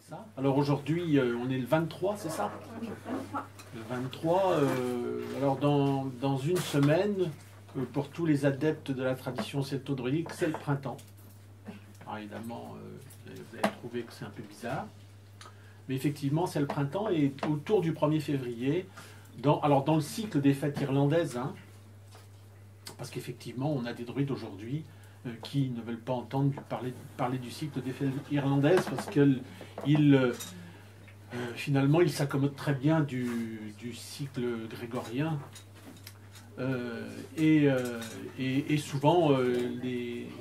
ça. Alors aujourd'hui, on est le 23, c'est ça? Le 23, alors dans une semaine, pour tous les adeptes de la tradition celto-druidique, c'est le printemps. Alors évidemment, vous allez trouver que c'est un peu bizarre. Mais effectivement, c'est le printemps et autour du 1er février, dans le cycle des fêtes irlandaises, hein, parce qu'effectivement, on a des druides aujourd'hui qui ne veulent pas entendre parler du cycle des fêtes irlandaises parce qu'ils finalement, ils s'accommodent très bien du cycle grégorien. Et souvent,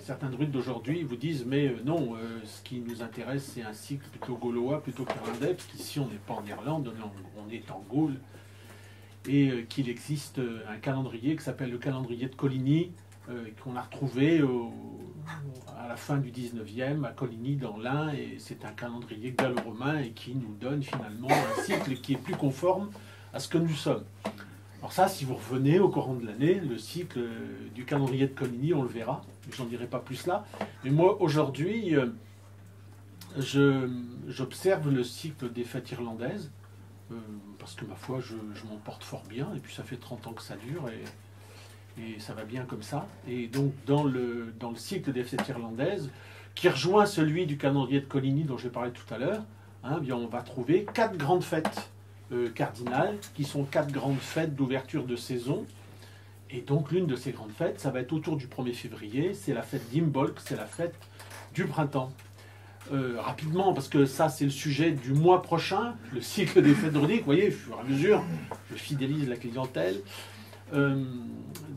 certains druides d'aujourd'hui vous disent mais non, ce qui nous intéresse c'est un cycle plutôt gaulois plutôt qu'irlandais, parce qu'ici on n'est pas en Irlande, on est en Gaule, et qu'il existe un calendrier qui s'appelle le calendrier de Coligny, qu'on a retrouvé à la fin du 19e à Coligny dans l'Ain, et c'est un calendrier gallo-romain et qui nous donne finalement un cycle qui est plus conforme à ce que nous sommes. Alors ça, si vous revenez au courant de l'année, le cycle du calendrier de Coligny, on le verra. J'en dirai pas plus là. Mais moi, aujourd'hui, j'observe le cycle des fêtes irlandaises, parce que ma foi, je m'en porte fort bien, et puis ça fait 30 ans que ça dure, et ça va bien comme ça. Et donc, dans le cycle des fêtes irlandaises, qui rejoint celui du calendrier de Coligny dont j'ai parlé tout à l'heure, hein, bien, on va trouver 4 grandes fêtes cardinales, qui sont 4 grandes fêtes d'ouverture de saison. Et donc l'une de ces grandes fêtes, ça va être autour du 1er février, c'est la fête d'Imbolc, c'est la fête du printemps. Rapidement, parce que ça c'est le sujet du mois prochain, le cycle des fêtes druidiques, vous voyez, au fur et à mesure, je fidélise la clientèle.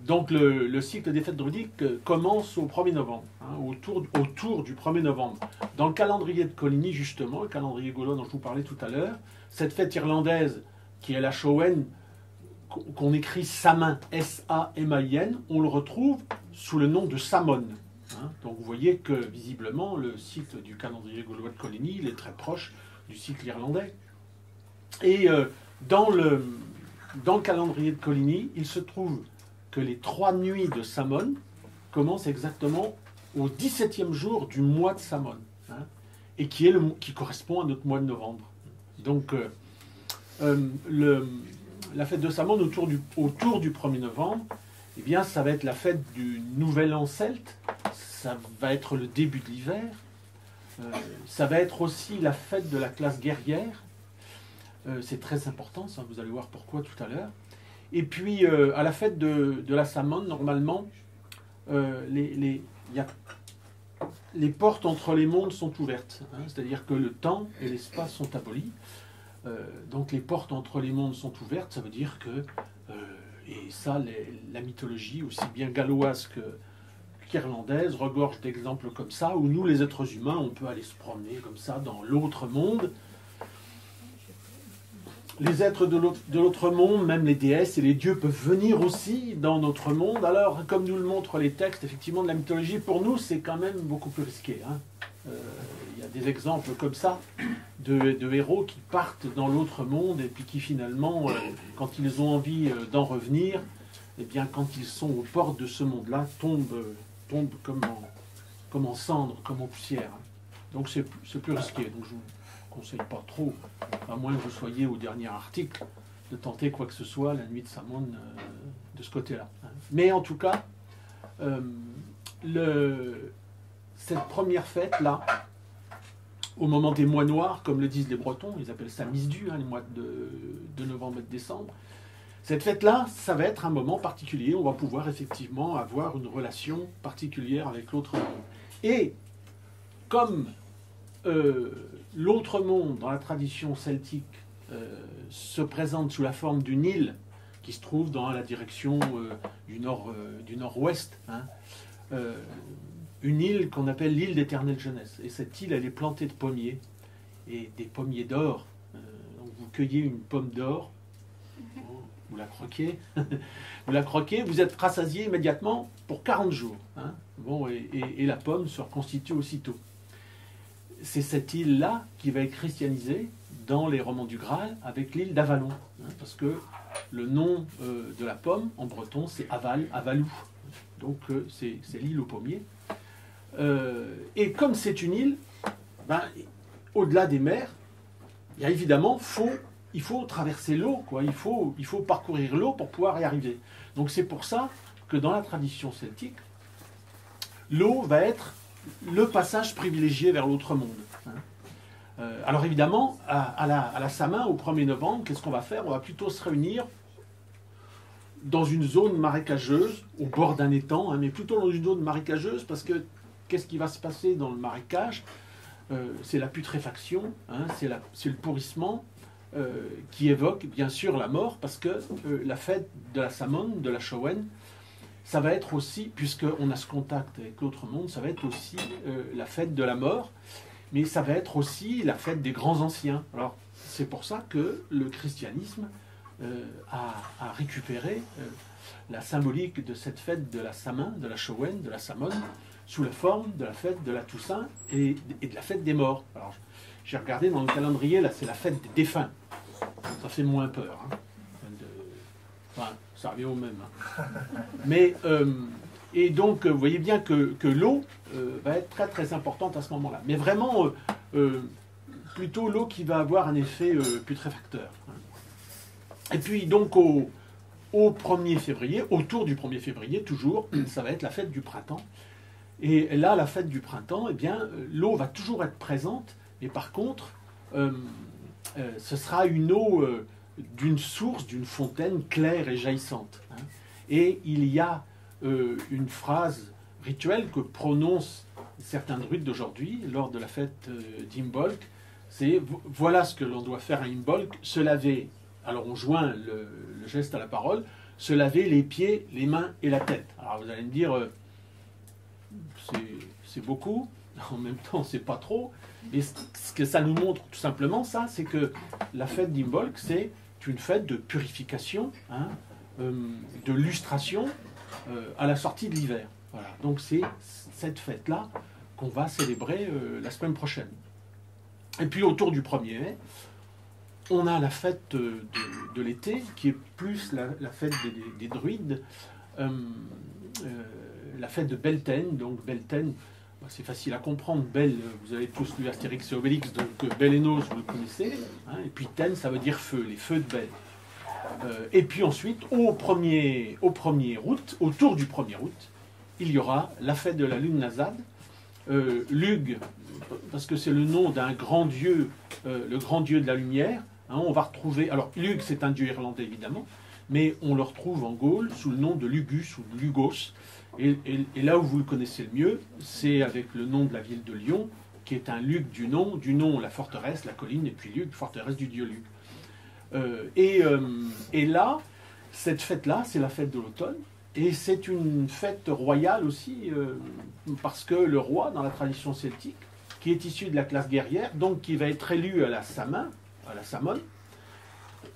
Donc le cycle des fêtes druidiques commence au 1er novembre, hein, autour du 1er novembre. Dans le calendrier de Coligny, justement, le calendrier gaulois dont je vous parlais tout à l'heure, cette fête irlandaise, qui est la Samhain, qu'on écrit Samhain, S-A-M-A-I-N, on le retrouve sous le nom de Samhain. Hein. Donc vous voyez que, visiblement, le cycle du calendrier gaulois de Coligny, il est très proche du cycle irlandais. Et dans le calendrier de Coligny, il se trouve que les 3 nuits de Samhain commencent exactement au 17e jour du mois de Samhain, hein, et qui correspond à notre mois de novembre. Donc, la fête de Samhain autour du 1er novembre, eh bien, ça va être la fête du Nouvel An celte, ça va être le début de l'hiver, ça va être aussi la fête de la classe guerrière. C'est très important, ça, vous allez voir pourquoi tout à l'heure. Et puis, à la fête de la Samhain, normalement, les portes entre les mondes sont ouvertes. Hein, c'est-à-dire que le temps et l'espace sont abolis. Donc les portes entre les mondes sont ouvertes, ça veut dire que, et ça, la mythologie, aussi bien galloise qu'irlandaise, regorge d'exemples comme ça, où nous, les êtres humains, on peut aller se promener comme ça dans l'autre monde. Les êtres de l'autre monde, même les déesses et les dieux, peuvent venir aussi dans notre monde. Alors, comme nous le montrent les textes, effectivement, de la mythologie, pour nous, c'est quand même beaucoup plus risqué. Hein. Il y a des exemples comme ça de héros qui partent dans l'autre monde et puis qui finalement, quand ils ont envie d'en revenir, eh bien, quand ils sont aux portes de ce monde-là, tombent comme en cendres, comme en poussière. Hein. Donc c'est plus risqué. Donc je vous conseille pas trop, à moins que vous soyez au dernier article, de tenter quoi que ce soit la nuit de Samhain de ce côté-là. Hein. Mais en tout cas, cette première fête-là, au moment des mois noirs, comme le disent les Bretons, ils appellent ça Misdu, hein, les mois de novembre et de décembre, cette fête-là, ça va être un moment particulier, on va pouvoir effectivement avoir une relation particulière avec l'autre monde. Et comme l'autre monde, dans la tradition celtique, se présente sous la forme d'une île qui se trouve dans la direction du nord-ouest, hein, une île qu'on appelle l'île d'éternelle jeunesse. Et cette île, elle est plantée de pommiers, et des pommiers d'or. Donc vous cueillez une pomme d'or, vous la croquez, vous êtes rassasié immédiatement pour 40 jours. Hein. Bon, et la pomme se reconstitue aussitôt. C'est cette île-là qui va être christianisée dans les romans du Graal avec l'île d'Avalon. Hein, parce que le nom de la pomme, en breton, c'est Avalou. Donc c'est l'île aux pommiers. Et comme c'est une île, ben, au-delà des mers, bien évidemment, il faut traverser l'eau, quoi. Il faut parcourir l'eau pour pouvoir y arriver. Donc c'est pour ça que dans la tradition celtique, l'eau va être le passage privilégié vers l'autre monde. Alors évidemment, à la Samin, au 1er novembre, qu'est-ce qu'on va faire? On va plutôt se réunir dans une zone marécageuse, au bord d'un étang, mais plutôt dans une zone marécageuse, parce que qu'est-ce qui va se passer dans le marécage? C'est la putréfaction, c'est le pourrissement, qui évoque bien sûr la mort, parce que la fête de la Samhain, de la Samhain, ça va être aussi, puisqu'on a ce contact avec l'autre monde, ça va être aussi la fête de la mort, mais ça va être aussi la fête des grands anciens. Alors c'est pour ça que le christianisme a récupéré la symbolique de cette fête de la Samhain, de la Samhain, de la Samhain, sous la forme de la fête de la Toussaint et de la fête des morts. Alors j'ai regardé dans le calendrier, là c'est la fête des défunts. Ça fait moins peur. Enfin, ça revient au même. Mais, et donc, vous voyez bien que l'eau va être très très importante à ce moment-là. Mais vraiment, plutôt l'eau qui va avoir un effet putréfacteur. Et puis, donc, au 1er février, autour du 1er février, toujours, ça va être la fête du printemps. Et là, la fête du printemps, eh bien, l'eau va toujours être présente, mais par contre, ce sera une eau d'une source, d'une fontaine claire et jaillissante. Et il y a une phrase rituelle que prononcent certains druides d'aujourd'hui lors de la fête d'Imbolc, c'est « Voilà ce que l'on doit faire à Imbolc, se laver ». Alors on joint le geste à la parole, se laver les pieds, les mains et la tête. Alors vous allez me dire, c'est beaucoup, en même temps c'est pas trop, et ce que ça nous montre tout simplement, ça, c'est que la fête d'Imbolc, c'est une fête de purification, de lustration à la sortie de l'hiver. Voilà. Donc c'est cette fête-là qu'on va célébrer la semaine prochaine. Et puis autour du 1er mai, on a la fête de l'été, qui est plus la fête des druides, la fête de Beltane. Donc Beltane, c'est facile à comprendre. Bel, vous avez tous lu Astérix et Obélix, donc Belénos, vous le connaissez. Et puis Ten, ça veut dire feu, les feux de Bel. Et puis ensuite, au 1er août, autour du 1er août, il y aura la fête de la lune Nasad. Lug, parce que c'est le nom d'un grand dieu, le grand dieu de la lumière. On va retrouver, alors Lug, c'est un dieu irlandais évidemment, mais on le retrouve en Gaule sous le nom de Lugus ou de Lugos. Et là où vous le connaissez le mieux, c'est avec le nom de la ville de Lyon, qui est un Lug du nom la forteresse, la colline, et puis Lug, forteresse du dieu Lug. Et là, cette fête-là, c'est la fête de l'automne, et c'est une fête royale aussi, parce que le roi, dans la tradition celtique, qui est issu de la classe guerrière, donc qui va être élu à la Samhain,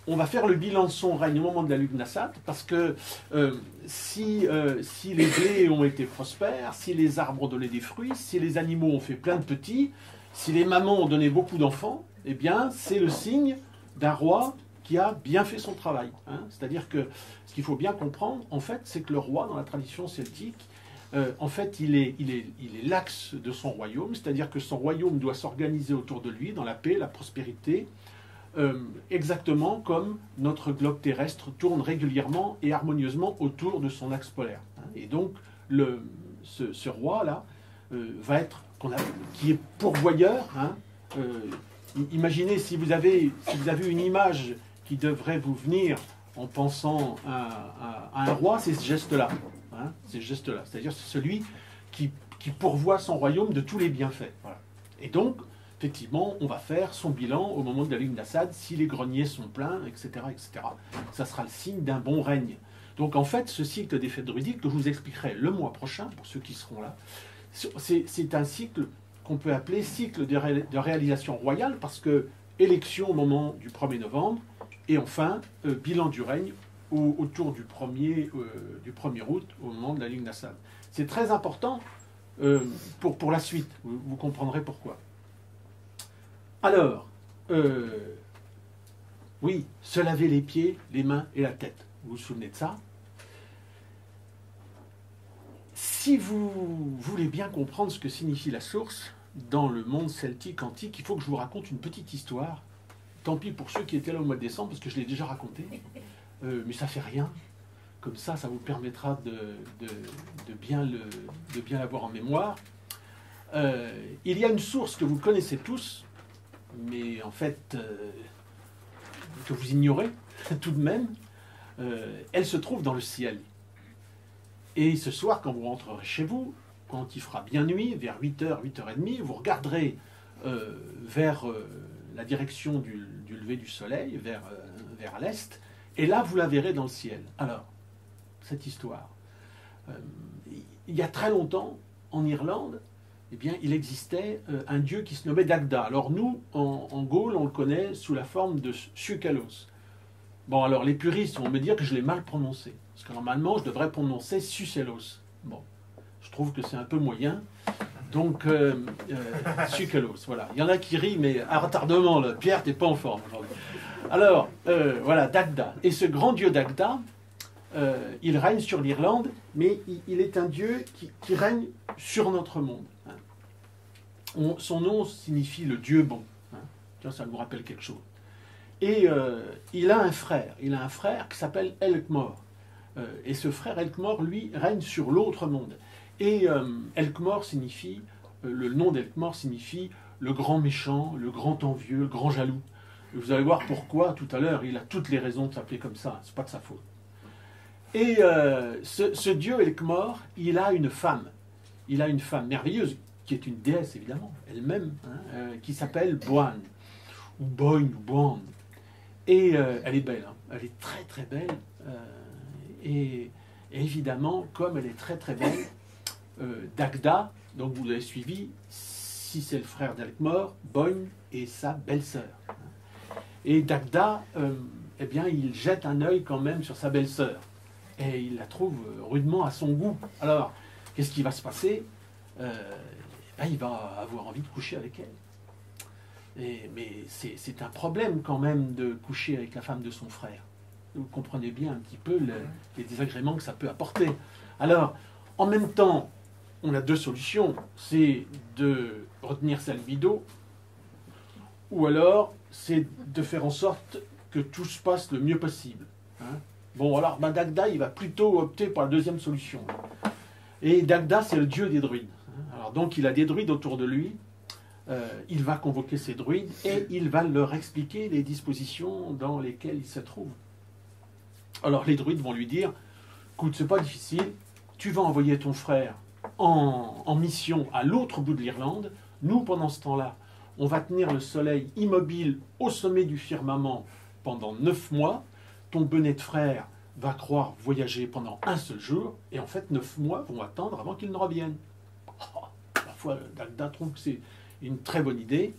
on va faire le bilan de son règne au moment de la lune Nasad, parce que si les blés ont été prospères, si les arbres ont donné des fruits, si les animaux ont fait plein de petits, si les mamans ont donné beaucoup d'enfants, eh bien, c'est le signe d'un roi qui a bien fait son travail. C'est-à-dire que ce qu'il faut bien comprendre, en fait, c'est que le roi, dans la tradition celtique, en fait, il est l'axe de son royaume, c'est-à-dire que son royaume doit s'organiser autour de lui dans la paix, la prospérité, exactement comme notre globe terrestre tourne régulièrement et harmonieusement autour de son axe polaire. Et donc, ce roi-là va être, qui est pourvoyeur. Imaginez si vous avez une image qui devrait vous venir en pensant à un roi, c'est ce geste-là. C'est ce geste-là. C'est-à-dire c'est celui qui pourvoit son royaume de tous les bienfaits. Voilà. Et donc, effectivement, on va faire son bilan au moment de la lune Nasad, si les greniers sont pleins, etc., etc. Ça sera le signe d'un bon règne. Donc en fait, ce cycle des fêtes druidiques, que je vous expliquerai le mois prochain, pour ceux qui seront là, c'est un cycle qu'on peut appeler cycle de réalisation royale, parce que élection au moment du 1er novembre, et enfin, bilan du règne autour du 1er août, au moment de la lune Nasad. C'est très important pour la suite, vous comprendrez pourquoi. Alors, oui, se laver les pieds, les mains et la tête. Vous vous souvenez de ça? Si vous voulez bien comprendre ce que signifie la source dans le monde celtique antique, il faut que je vous raconte une petite histoire tant pis pour ceux qui étaient là au mois de décembre, parce que je l'ai déjà raconté, mais ça fait rien. Comme ça vous permettra de bien l'avoir en mémoire. Il y a une source que vous connaissez tous, mais en fait, que vous ignorez tout de même. Elle se trouve dans le ciel. Et ce soir, quand vous rentrerez chez vous, quand il fera bien nuit, vers 8h, 8h30, vous regarderez vers la direction du lever du soleil, vers l'est, et là, vous la verrez dans le ciel. Alors, cette histoire, il y a très longtemps, en Irlande, eh bien, il existait un dieu qui se nommait Dagda. Alors nous, en Gaule, on le connaît sous la forme de Sukelos. Bon, alors les puristes vont me dire que je l'ai mal prononcé. Parce que normalement, je devrais prononcer Sukelos. Bon, je trouve que c'est un peu moyen. Donc, Sukelos, voilà. Il y en a qui rient, mais à retardement, là. Pierre, t'es pas en forme aujourd'hui. Alors, voilà, Dagda. Et ce grand dieu Dagda, il règne sur l'Irlande, mais il est un dieu qui règne sur notre monde. Son nom signifie le Dieu bon. Tiens, ça nous rappelle quelque chose. Et il a un frère. Il a un frère qui s'appelle Elkmor. Et ce frère Elkmor, lui, règne sur l'autre monde. Et Elkmor signifie, le nom d'Elkmor signifie le grand méchant, le grand envieux, le grand jaloux. Et vous allez voir pourquoi tout à l'heure. Il a toutes les raisons de s'appeler comme ça. C'est pas de sa faute. Et ce dieu Elkmor, il a une femme. Il a une femme merveilleuse, qui est une déesse évidemment, elle-même, qui s'appelle Boan, ou Boyne, ou Boan. Et elle est belle, elle est très très belle. Et évidemment, comme elle est très très belle, Dagda, donc vous l'avez suivi, si c'est le frère d'Elkmor, Boyne est sa belle-sœur. Et Dagda, eh bien, il jette un œil quand même sur sa belle-sœur. Et il la trouve rudement à son goût. Alors, qu'est-ce qui va se passer? Il va avoir envie de coucher avec elle. Mais c'est un problème quand même de coucher avec la femme de son frère. Vous comprenez bien un petit peu les désagréments que ça peut apporter. Alors, en même temps, on a deux solutions. C'est de retenir sa libido, ou alors c'est de faire en sorte que tout se passe le mieux possible. Bon, alors Dagda, il va plutôt opter pour la deuxième solution. Et Dagda, c'est le dieu des druides. Alors donc, il a des druides autour de lui. Il va convoquer ces druides et il va leur expliquer les dispositions dans lesquelles il se trouve. Alors les druides vont lui dire, écoute, c'est pas difficile, tu vas envoyer ton frère en mission à l'autre bout de l'Irlande. Nous, pendant ce temps-là, on va tenir le soleil immobile au sommet du firmament pendant 9 mois. Ton bonnet de frère va croire voyager pendant un seul jour, et en fait 9 mois vont attendre avant qu'il ne revienne. Parfois, Dagda trouve que c'est une très bonne idée.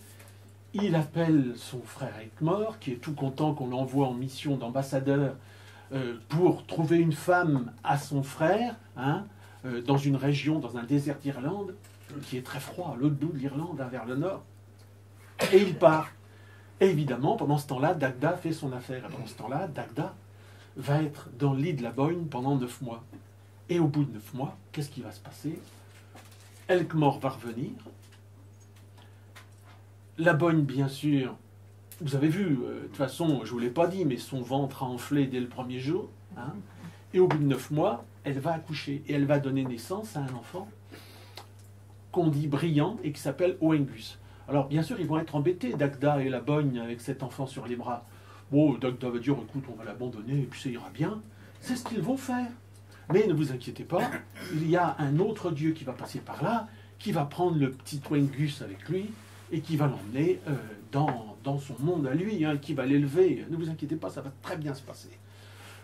Il appelle son frère Elkmor, qui est tout content qu'on l'envoie en mission d'ambassadeur pour trouver une femme à son frère, dans une région, dans un désert d'Irlande, qui est très froid, à l'autre bout de l'Irlande, vers le nord. Et il part. Et évidemment, pendant ce temps-là, Dagda fait son affaire. Et pendant ce temps-là, Dagda va être dans le lit de la Boyne pendant 9 mois. Et au bout de 9 mois, qu'est-ce qui va se passer? Elkmor va revenir. La Boyne, bien sûr, vous avez vu, de toute façon, je ne vous l'ai pas dit, mais son ventre a enflé dès le premier jour. Et au bout de 9 mois, elle va accoucher. Et elle va donner naissance à un enfant qu'on dit brillant et qui s'appelle Oengus. Alors, bien sûr, ils vont être embêtés, Dagda et la Boyne, avec cet enfant sur les bras. Bon, Dagda va dire, écoute, on va l'abandonner, et puis ça ira bien. C'est ce qu'ils vont faire. Mais ne vous inquiétez pas, il y a un autre dieu qui va passer par là, qui va prendre le petit Oengus avec lui, et qui va l'emmener dans son monde à lui, qui va l'élever. Ne vous inquiétez pas, ça va très bien se passer.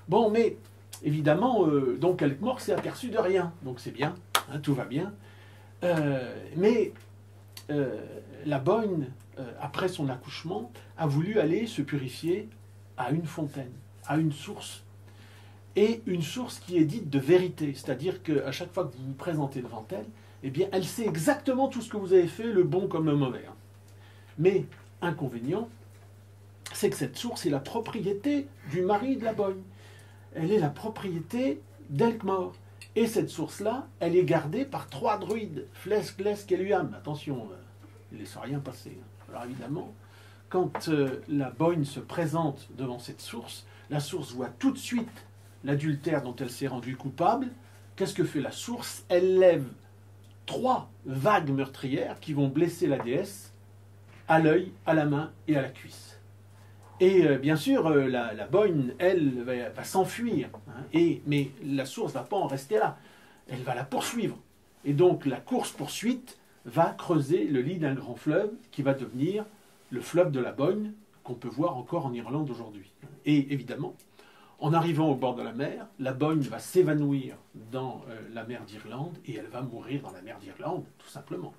Bon, mais, évidemment, donc Elkmor s'est aperçu de rien. Donc c'est bien, tout va bien. Mais la Boyne, après son accouchement, a voulu aller se purifier à une fontaine, à une source. Et une source qui est dite de vérité, c'est-à-dire qu'à chaque fois que vous vous présentez devant elle, eh bien, elle sait exactement tout ce que vous avez fait, le bon comme le mauvais. Mais, inconvénient, c'est que cette source est la propriété du mari de la Boyne. Elle est la propriété d'Elkmor. Et cette source-là, elle est gardée par 3 druides, Flesk, Glesk et Luam. Attention, il ne laisse rien passer. Alors évidemment, quand la Boyne se présente devant cette source, la source voit tout de suite l'adultère dont elle s'est rendue coupable. Qu'est-ce que fait la source? Elle lève 3 vagues meurtrières qui vont blesser la déesse à l'œil, à la main et à la cuisse. Et bien sûr, la Boyne, elle, va s'enfuir. Hein, mais la source ne va pas en rester là. Elle va la poursuivre. Et donc la course-poursuite va creuser le lit d'un grand fleuve qui va devenir le fleuve de la Boyne, qu'on peut voir encore en Irlande aujourd'hui. Et évidemment, en arrivant au bord de la mer, la Boyne va s'évanouir dans la mer d'Irlande et elle va mourir dans la mer d'Irlande, tout simplement.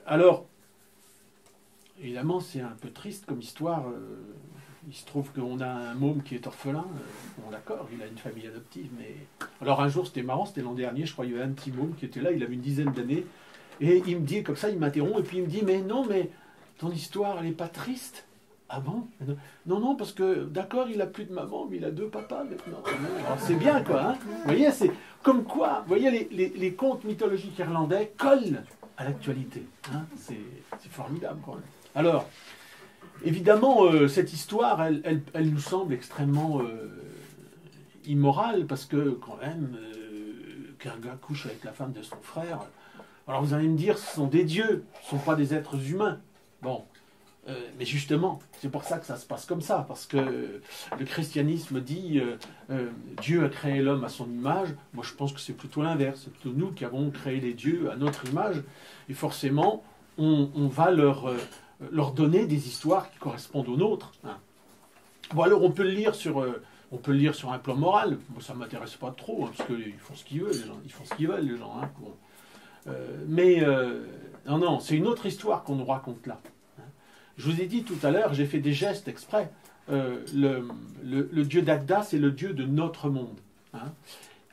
Alors, évidemment, c'est un peu triste comme histoire. Il se trouve qu'on a un môme qui est orphelin. Bon, d'accord, il a une famille adoptive, mais... Alors un jour, c'était marrant, c'était l'an dernier, je crois, il y avait un petit môme qui était là, il avait une dizaine d'années, et il me dit, comme ça, il m'interrompt, et puis il me dit, mais non, mais ton histoire, elle n'est pas triste. Ah bon? Non, non, parce que, d'accord, il a plus de maman, mais il a 2 papas maintenant. Alors c'est bien, quoi. Hein, vous voyez, c'est comme quoi, vous voyez, les contes mythologiques irlandais collent à l'actualité. Hein, c'est formidable, quoi. Alors, évidemment, cette histoire, elle nous semble extrêmement immorale, parce que, quand même, qu'un gars couche avec la femme de son frère... Alors vous allez me dire, ce sont des dieux, ce ne sont pas des êtres humains. Bon, mais justement, c'est pour ça que ça se passe comme ça, parce que le christianisme dit Dieu a créé l'homme à son image. Moi, je pense que c'est plutôt l'inverse. C'est plutôt nous qui avons créé les dieux à notre image. Et forcément, on va leur donner des histoires qui correspondent aux nôtres. Hein. Bon, alors, on peut le lire sur un plan moral. Moi, ça ne m'intéresse pas trop, hein, parce qu'ils font ce qu'ils veulent, les gens. Ils font ce qu'ils veulent, les gens. Hein. Bon. Non, c'est une autre histoire qu'on nous raconte là. Je vous ai dit tout à l'heure, j'ai fait des gestes exprès. Le dieu Dagda, c'est le dieu de notre monde. Hein.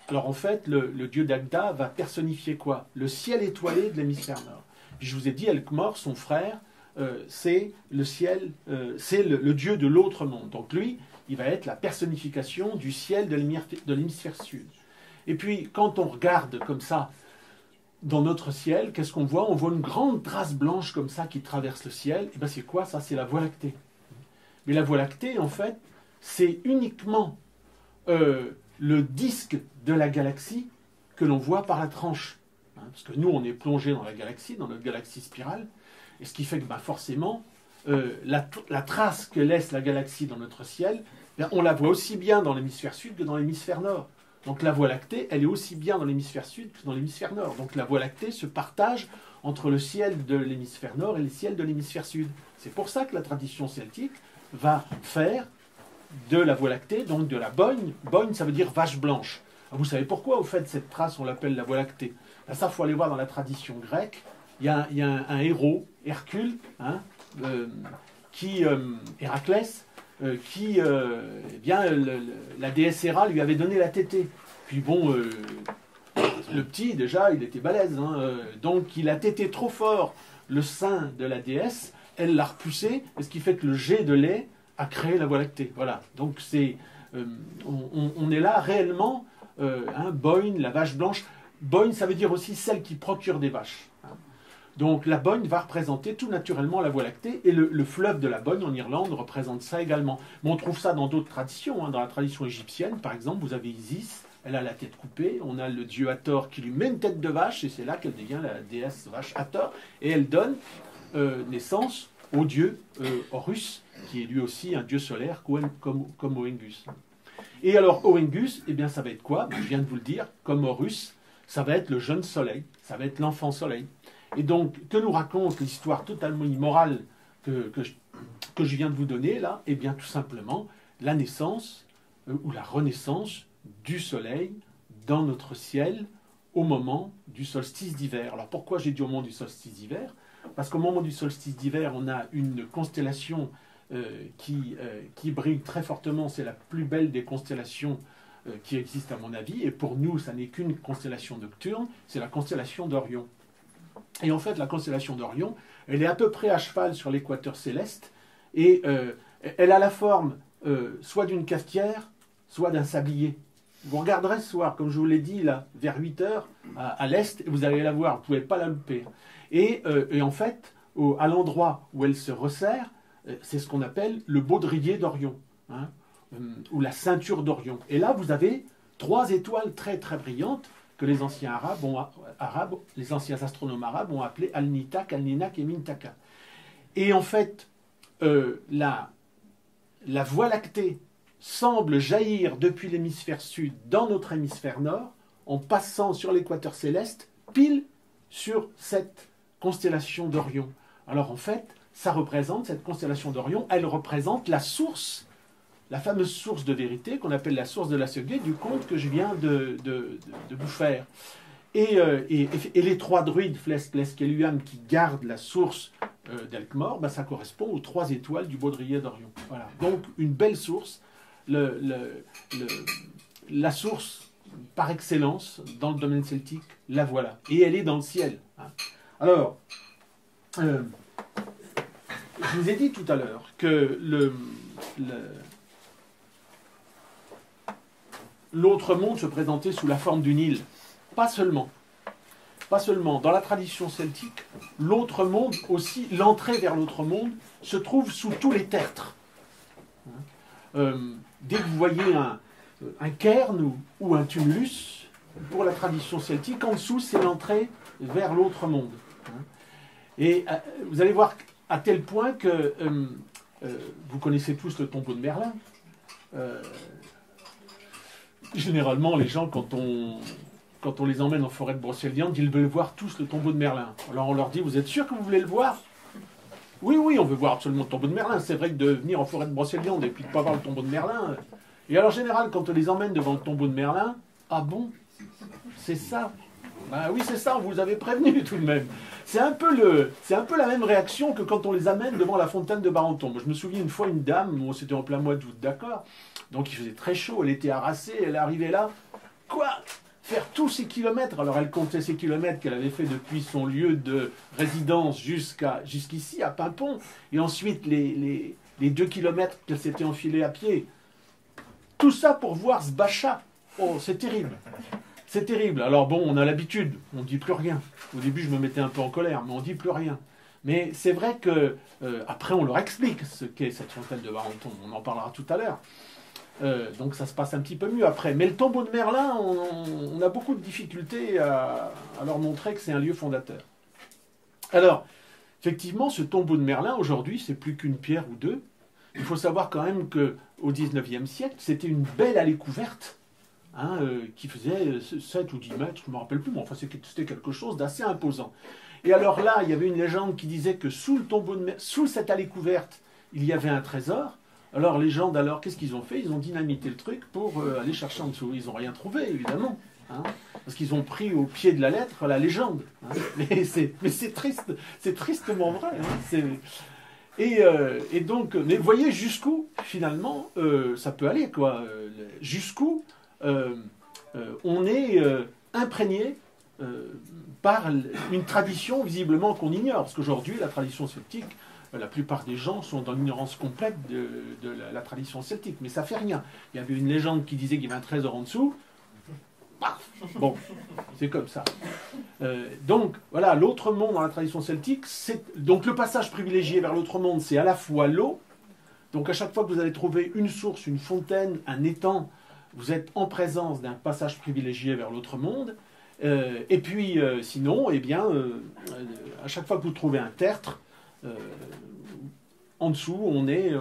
Alors en fait, le dieu Dagda va personnifier quoi? Le ciel étoilé de l'hémisphère nord. Puis je vous ai dit, Elkmor, son frère, c'est le ciel, c'est le dieu de l'autre monde. Donc lui, il va être la personnification du ciel de l'hémisphère sud. Et puis, quand on regarde comme ça, dans notre ciel, qu'est-ce qu'on voit? On voit une grande trace blanche comme ça qui traverse le ciel. Et bien c'est quoi ça? C'est la Voie lactée. Mais la Voie lactée, en fait, c'est uniquement le disque de la galaxie que l'on voit par la tranche. Hein, parce que nous, on est plongé dans la galaxie, dans notre galaxie spirale. Et ce qui fait que forcément, la trace que laisse la galaxie dans notre ciel, on la voit aussi bien dans l'hémisphère sud que dans l'hémisphère nord. Donc la Voie lactée, elle est aussi bien dans l'hémisphère sud que dans l'hémisphère nord. Donc la Voie lactée se partage entre le ciel de l'hémisphère nord et le ciel de l'hémisphère sud. C'est pour ça que la tradition celtique va faire de la Voie lactée, donc de la Boyne. Boyne, ça veut dire vache blanche. Alors, vous savez pourquoi, au fait, cette trace, on l'appelle la Voie lactée? Là, ça, il faut aller voir dans la tradition grecque. Il y a un héros, Hercule, hein, Héraclès, qui, la déesse Héra lui avait donné la tétée. Puis bon, le petit, déjà, il était balèze. Hein, donc, il a tété trop fort le sein de la déesse, elle l'a repoussé, et ce qui fait que le jet de lait a créé la Voie lactée. Voilà. Donc, on est là réellement, Boyne, la vache blanche. Boyne, ça veut dire aussi celle qui procure des vaches. Hein. Donc la Boyne va représenter tout naturellement la Voie lactée, et le fleuve de la Boyne en Irlande représente ça également. Mais on trouve ça dans d'autres traditions. Hein. Dans la tradition égyptienne, par exemple, vous avez Isis, elle a la tête coupée, on a le dieu Hathor qui lui met une tête de vache, et c'est là qu'elle devient la déesse vache Hathor, et elle donne naissance au dieu Horus, qui est lui aussi un dieu solaire, comme Oengus. Et alors Oengus, eh bien ça va être quoi? Je viens de vous le dire, comme Horus, ça va être le jeune soleil, ça va être l'enfant soleil. Et donc, que nous raconte l'histoire totalement immorale que je viens de vous donner, là? Eh bien, tout simplement, la naissance ou la renaissance du soleil dans notre ciel au moment du solstice d'hiver. Alors, pourquoi j'ai dit au moment du solstice d'hiver? Parce qu'au moment du solstice d'hiver, on a une constellation qui brille très fortement. C'est la plus belle des constellations qui existent, à mon avis. Et pour nous, ça n'est qu'une constellation nocturne, c'est la constellation d'Orion. Et en fait, la constellation d'Orion, elle est à peu près à cheval sur l'équateur céleste, et elle a la forme soit d'une cafetière, soit d'un sablier. Vous regarderez ce soir, comme je vous l'ai dit, là, vers 8 heures, à l'est, et vous allez la voir, vous ne pouvez pas la louper. Et en fait, à l'endroit où elle se resserre, c'est ce qu'on appelle le baudrier d'Orion, hein, ou la ceinture d'Orion. Et là, vous avez 3 étoiles très très brillantes que les anciens les anciens astronomes arabes ont appelées Al-Nitak, Al-Ninak et Mintaka. Et en fait, la Voie lactée semble jaillir depuis l'hémisphère sud dans notre hémisphère nord, en passant sur l'équateur céleste, pile sur cette constellation d'Orion. Alors en fait, cette constellation d'Orion, elle représente la source, la fameuse source de vérité qu'on appelle la source de la Ségué, du conte que je viens de vous faire. Et les 3 druides, Fles, Ples, Keluan, qui gardent la source d'Elkmor, ça correspond aux 3 étoiles du baudrier d'Orion. Voilà. Donc une belle source, la source par excellence dans le domaine celtique, la voilà. Et elle est dans le ciel. Hein. Alors, je vous ai dit tout à l'heure que l'autre monde se présentait sous la forme d'une île. Pas seulement. Dans la tradition celtique, l'autre monde aussi, l'entrée vers l'autre monde, se trouve sous tous les tertres. Dès que vous voyez un cairn ou un tumulus, pour la tradition celtique, en dessous, c'est l'entrée vers l'autre monde. Et vous allez voir à tel point que vous connaissez tous le tombeau de Merlin. Généralement, les gens, quand on les emmène en forêt de Brocéliande, ils veulent voir tous le tombeau de Merlin. Alors on leur dit, vous êtes sûr que vous voulez le voir? Oui, on veut voir absolument le tombeau de Merlin. C'est vrai que de venir en forêt de Brocéliande et puis de ne pas voir le tombeau de Merlin. Et alors, en général, quand on les emmène devant le tombeau de Merlin, ah bon? C'est ça? Oui, c'est ça, on vous avait prévenu tout de même. C'est un peu la même réaction que quand on les amène devant la fontaine de Barenton. Je me souviens une fois, une dame, c'était en plein mois d'août, d'accord? Donc il faisait très chaud, elle était harassée, elle arrivait là. Quoi? Faire tous ces kilomètres? Alors elle comptait ces kilomètres qu'elle avait fait depuis son lieu de résidence jusqu'ici, à Pimpon. Et ensuite les 2 kilomètres qu'elle s'était enfilée à pied. Tout ça pour voir ce Bacha. Oh, c'est terrible. C'est terrible. Alors bon, on a l'habitude, on ne dit plus rien. Au début, je me mettais un peu en colère, mais on ne dit plus rien. Mais c'est vrai que après, on leur explique ce qu'est cette fontaine de Barenton. On en parlera tout à l'heure. Donc ça se passe un petit peu mieux après. Mais le tombeau de Merlin, on a beaucoup de difficultés à leur montrer que c'est un lieu fondateur. Alors, effectivement, ce tombeau de Merlin, aujourd'hui, c'est plus qu'une pierre ou 2. Il faut savoir quand même qu'au XIXe siècle, c'était une belle allée couverte, qui faisait 7 ou 10 mètres, je ne me rappelle plus, mais enfin c'était quelque chose d'assez imposant. Et alors là, il y avait une légende qui disait que sous cette allée couverte, il y avait un trésor. Alors les gens, qu'est-ce qu'ils ont fait? Ils ont dynamité le truc pour aller chercher en dessous. Ils n'ont rien trouvé, évidemment. Parce qu'ils ont pris au pied de la lettre la légende. Mais c'est triste, c'est tristement vrai. Et donc, mais vous voyez jusqu'où, finalement, ça peut aller, quoi. Jusqu'où on est imprégné par une tradition, visiblement, qu'on ignore. Parce qu'aujourd'hui, la tradition celtique, la plupart des gens sont dans l'ignorance complète de la tradition celtique. Mais ça fait rien. Il y avait une légende qui disait qu'il y avait un trésor en dessous. Bon, c'est comme ça. Donc, voilà, l'autre monde dans la tradition celtique, donc le passage privilégié vers l'autre monde, c'est à la fois l'eau. Donc, à chaque fois que vous allez trouver une source, une fontaine, un étang, vous êtes en présence d'un passage privilégié vers l'autre monde. Et puis, sinon, eh bien, à chaque fois que vous trouvez un tertre, en dessous, on est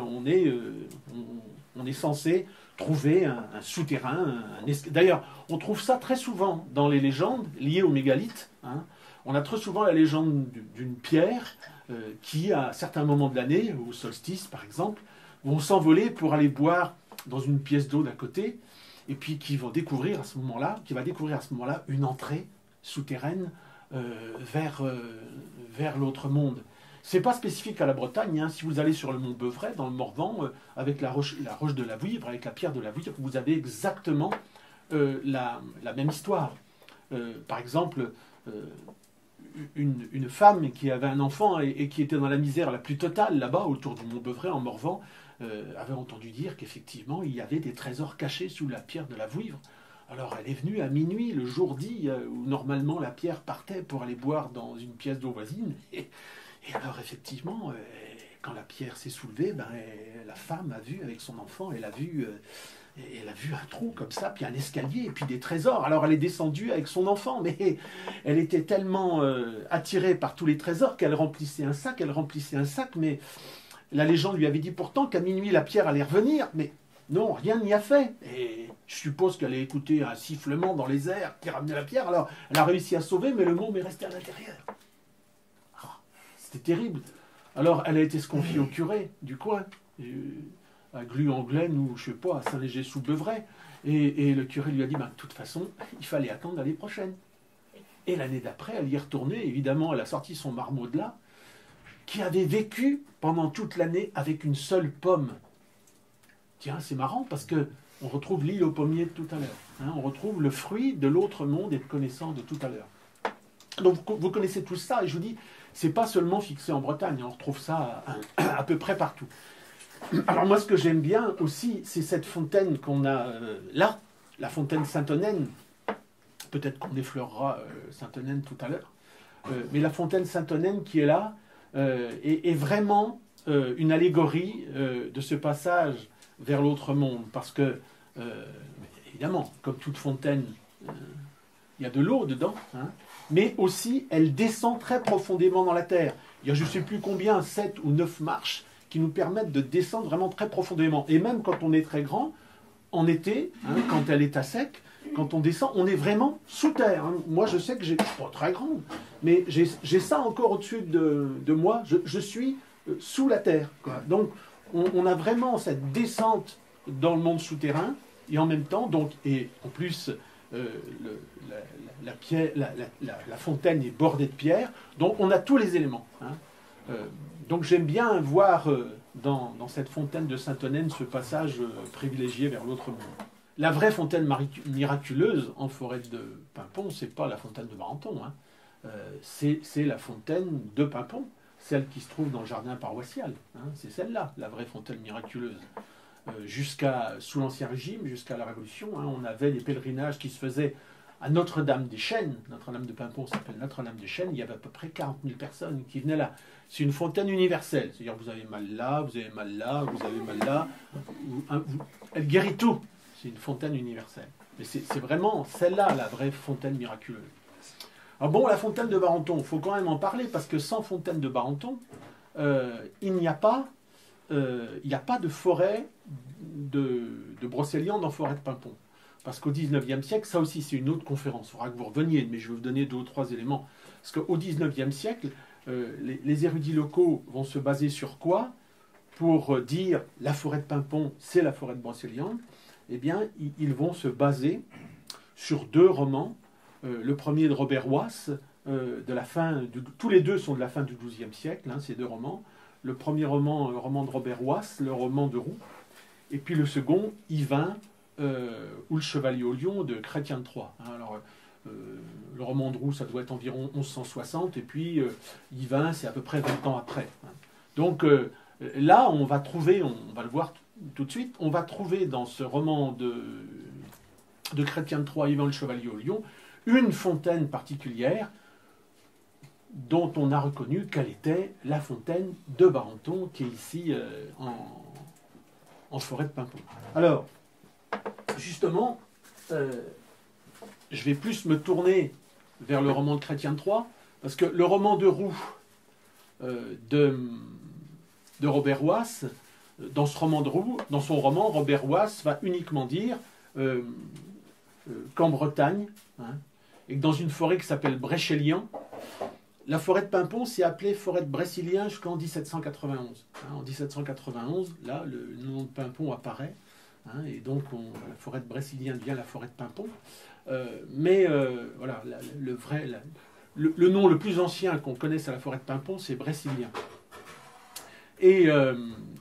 censé trouver un souterrain. D'ailleurs, on trouve ça très souvent dans les légendes liées aux mégalithes. On a très souvent la légende d'une pierre qui, à certains moments de l'année, au solstice par exemple, vont s'envoler pour aller boire dans une pièce d'eau d'à côté, et puis qui va découvrir à ce moment-là une entrée souterraine vers l'autre monde. C'est pas spécifique à la Bretagne. Si vous allez sur le mont Beuvray, dans le Morvan, avec la roche de la Vouivre, avec la pierre de la Vouivre, vous avez exactement la même histoire. Par exemple, une femme qui avait un enfant et qui était dans la misère la plus totale, là-bas, autour du mont Beuvray, en Morvan, avait entendu dire qu'effectivement, il y avait des trésors cachés sous la pierre de la Vouivre. Alors elle est venue à minuit, le jour dit, où normalement la pierre partait pour aller boire dans une pièce d'eau voisine, Et alors, effectivement, quand la pierre s'est soulevée, ben, la femme a vu avec son enfant, elle a vu un trou comme ça, puis un escalier, et puis des trésors. Alors, elle est descendue avec son enfant, mais elle était tellement attirée par tous les trésors qu'elle remplissait un sac, mais la légende lui avait dit pourtant qu'à minuit, la pierre allait revenir, mais non, rien n'y a fait. Et je suppose qu'elle a écouté un sifflement dans les airs qui ramenait la pierre, alors elle a réussi à sauver, mais le môme est resté à l'intérieur. C'était terrible. Alors, elle a été se confier au curé du coin, à Glu-en-Glen ou, je sais pas, à Saint-Léger-sous-Beuvray. Et le curé lui a dit, de toute façon, il fallait attendre l'année prochaine. Et l'année d'après, elle y est retournée. Évidemment, elle a sorti son marmot de là, qui avait vécu pendant toute l'année avec une seule pomme. Tiens, c'est marrant parce que on retrouve l'île aux pommiers de tout à l'heure. Hein, on retrouve le fruit de l'autre monde et de connaissance de tout à l'heure. Donc, vous connaissez tout ça, et je vous dis, c'est pas seulement fixé en Bretagne, on retrouve ça à peu près partout. Alors moi, ce que j'aime bien aussi, c'est cette fontaine qu'on a là, la fontaine Sainte-Onenne. Peut-être qu'on effleurera Sainte-Onenne tout à l'heure. Mais la fontaine Sainte-Onenne qui est là est vraiment une allégorie de ce passage vers l'autre monde. Parce que, évidemment, comme toute fontaine, il y a de l'eau dedans, hein, mais aussi elle descend très profondément dans la terre. Il y a je ne sais plus combien, 7 ou 9 marches qui nous permettent de descendre vraiment très profondément. Et même quand on est très grand, en été, hein, quand elle est à sec, quand on descend, on est vraiment sous terre. Hein. Moi, je sais que je ne suis pas très grande, mais j'ai ça encore au-dessus de moi. Je suis sous la terre, quoi. Donc, on a vraiment cette descente dans le monde souterrain, et en même temps, donc, et en plus, la fontaine est bordée de pierres, donc on a tous les éléments. Hein. Donc j'aime bien voir dans cette fontaine de Sainte-Onenne ce passage privilégié vers l'autre monde. La vraie fontaine miraculeuse en forêt de Paimpont, c'est pas la fontaine de Barenton, hein. C'est la fontaine de Paimpont, celle qui se trouve dans le jardin paroissial. Hein. C'est celle-là, la vraie fontaine miraculeuse. Sous l'Ancien Régime, jusqu'à la Révolution, hein, on avait des pèlerinages qui se faisaient à Notre-Dame-des-Chênes. Notre-Dame de Paimpont s'appelle Notre-Dame-des-Chênes. Il y avait à peu près 40 000 personnes qui venaient là. C'est une fontaine universelle. C'est-à-dire vous avez mal là, vous avez mal là, vous avez mal là. Elle guérit tout. C'est une fontaine universelle. Mais c'est vraiment celle-là, la vraie fontaine miraculeuse. Alors bon, la fontaine de Barenton, il faut quand même en parler, parce que sans fontaine de Barenton, il n'y a pas de forêt de brocéliande en forêt de Paimpont. Parce qu'au XIXe siècle, ça aussi c'est une autre conférence, il faudra que vous reveniez, mais je vais vous donner 2 ou 3 éléments. Parce qu'au XIXe siècle, les érudits locaux vont se baser sur quoi pour dire la forêt de Paimpont, c'est la forêt de brocéliande? Eh bien, ils vont se baser sur 2 romans. Le premier de Robert Wass, tous les 2 sont de la fin du XIIe siècle, hein, ces 2 romans. Le premier roman de Robert Wass, le roman de Roux, et puis le second, Yvain, ou le Chevalier au Lion de Chrétien de Troyes. Alors, le roman de Roux, ça doit être environ 1160, et puis Yvain, c'est à peu près 20 ans après. Hein. Donc là, on va le voir tout de suite, on va trouver dans ce roman de Chrétien de Troyes, Yvain le Chevalier au Lion, une fontaine particulière dont on a reconnu qu'elle était la fontaine de Barenton, qui est ici en forêt de Paimpont. Alors, justement, je vais plus me tourner vers le roman de Chrétien de Troyes, parce que le roman de Roux de Robert Wass, dans son roman, Robert Wass va uniquement dire qu'en Bretagne, hein, et que dans une forêt qui s'appelle Bréchélien, la forêt de Paimpont s'est appelée forêt de Brécilien jusqu'en 1791. Hein, en 1791, là, le nom de Paimpont apparaît, hein, et donc la forêt de Brécilien devient la forêt de Paimpont. Voilà, le nom le plus ancien qu'on connaisse à la forêt de Paimpont, c'est Brécilien. Et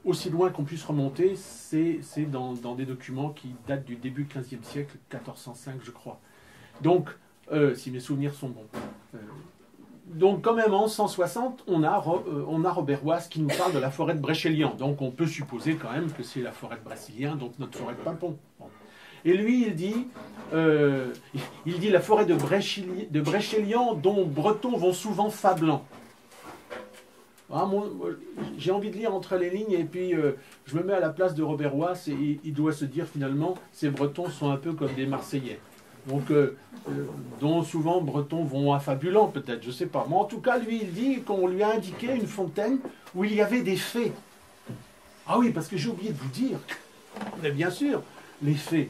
aussi loin qu'on puisse remonter, c'est dans des documents qui datent du début du XVe siècle, 1405 je crois. Donc, si mes souvenirs sont bons. Donc quand même en 160, on a Robert Wass qui nous parle de la forêt de Bréchélien. Donc on peut supposer quand même que c'est la forêt de Brécilien, donc notre forêt de Paimpont. Bon. Et lui, il dit la forêt de Bréchélien dont Bretons vont souvent fablant. Ah, j'ai envie de lire entre les lignes et puis je me mets à la place de Robert Wass et il doit se dire finalement ces Bretons sont un peu comme des Marseillais. Donc, dont souvent Bretons vont affabulant peut-être, je ne sais pas. Mais en tout cas, lui, il dit qu'on lui a indiqué une fontaine où il y avait des fées. Ah oui, parce que j'ai oublié de vous dire, mais bien sûr, les fées.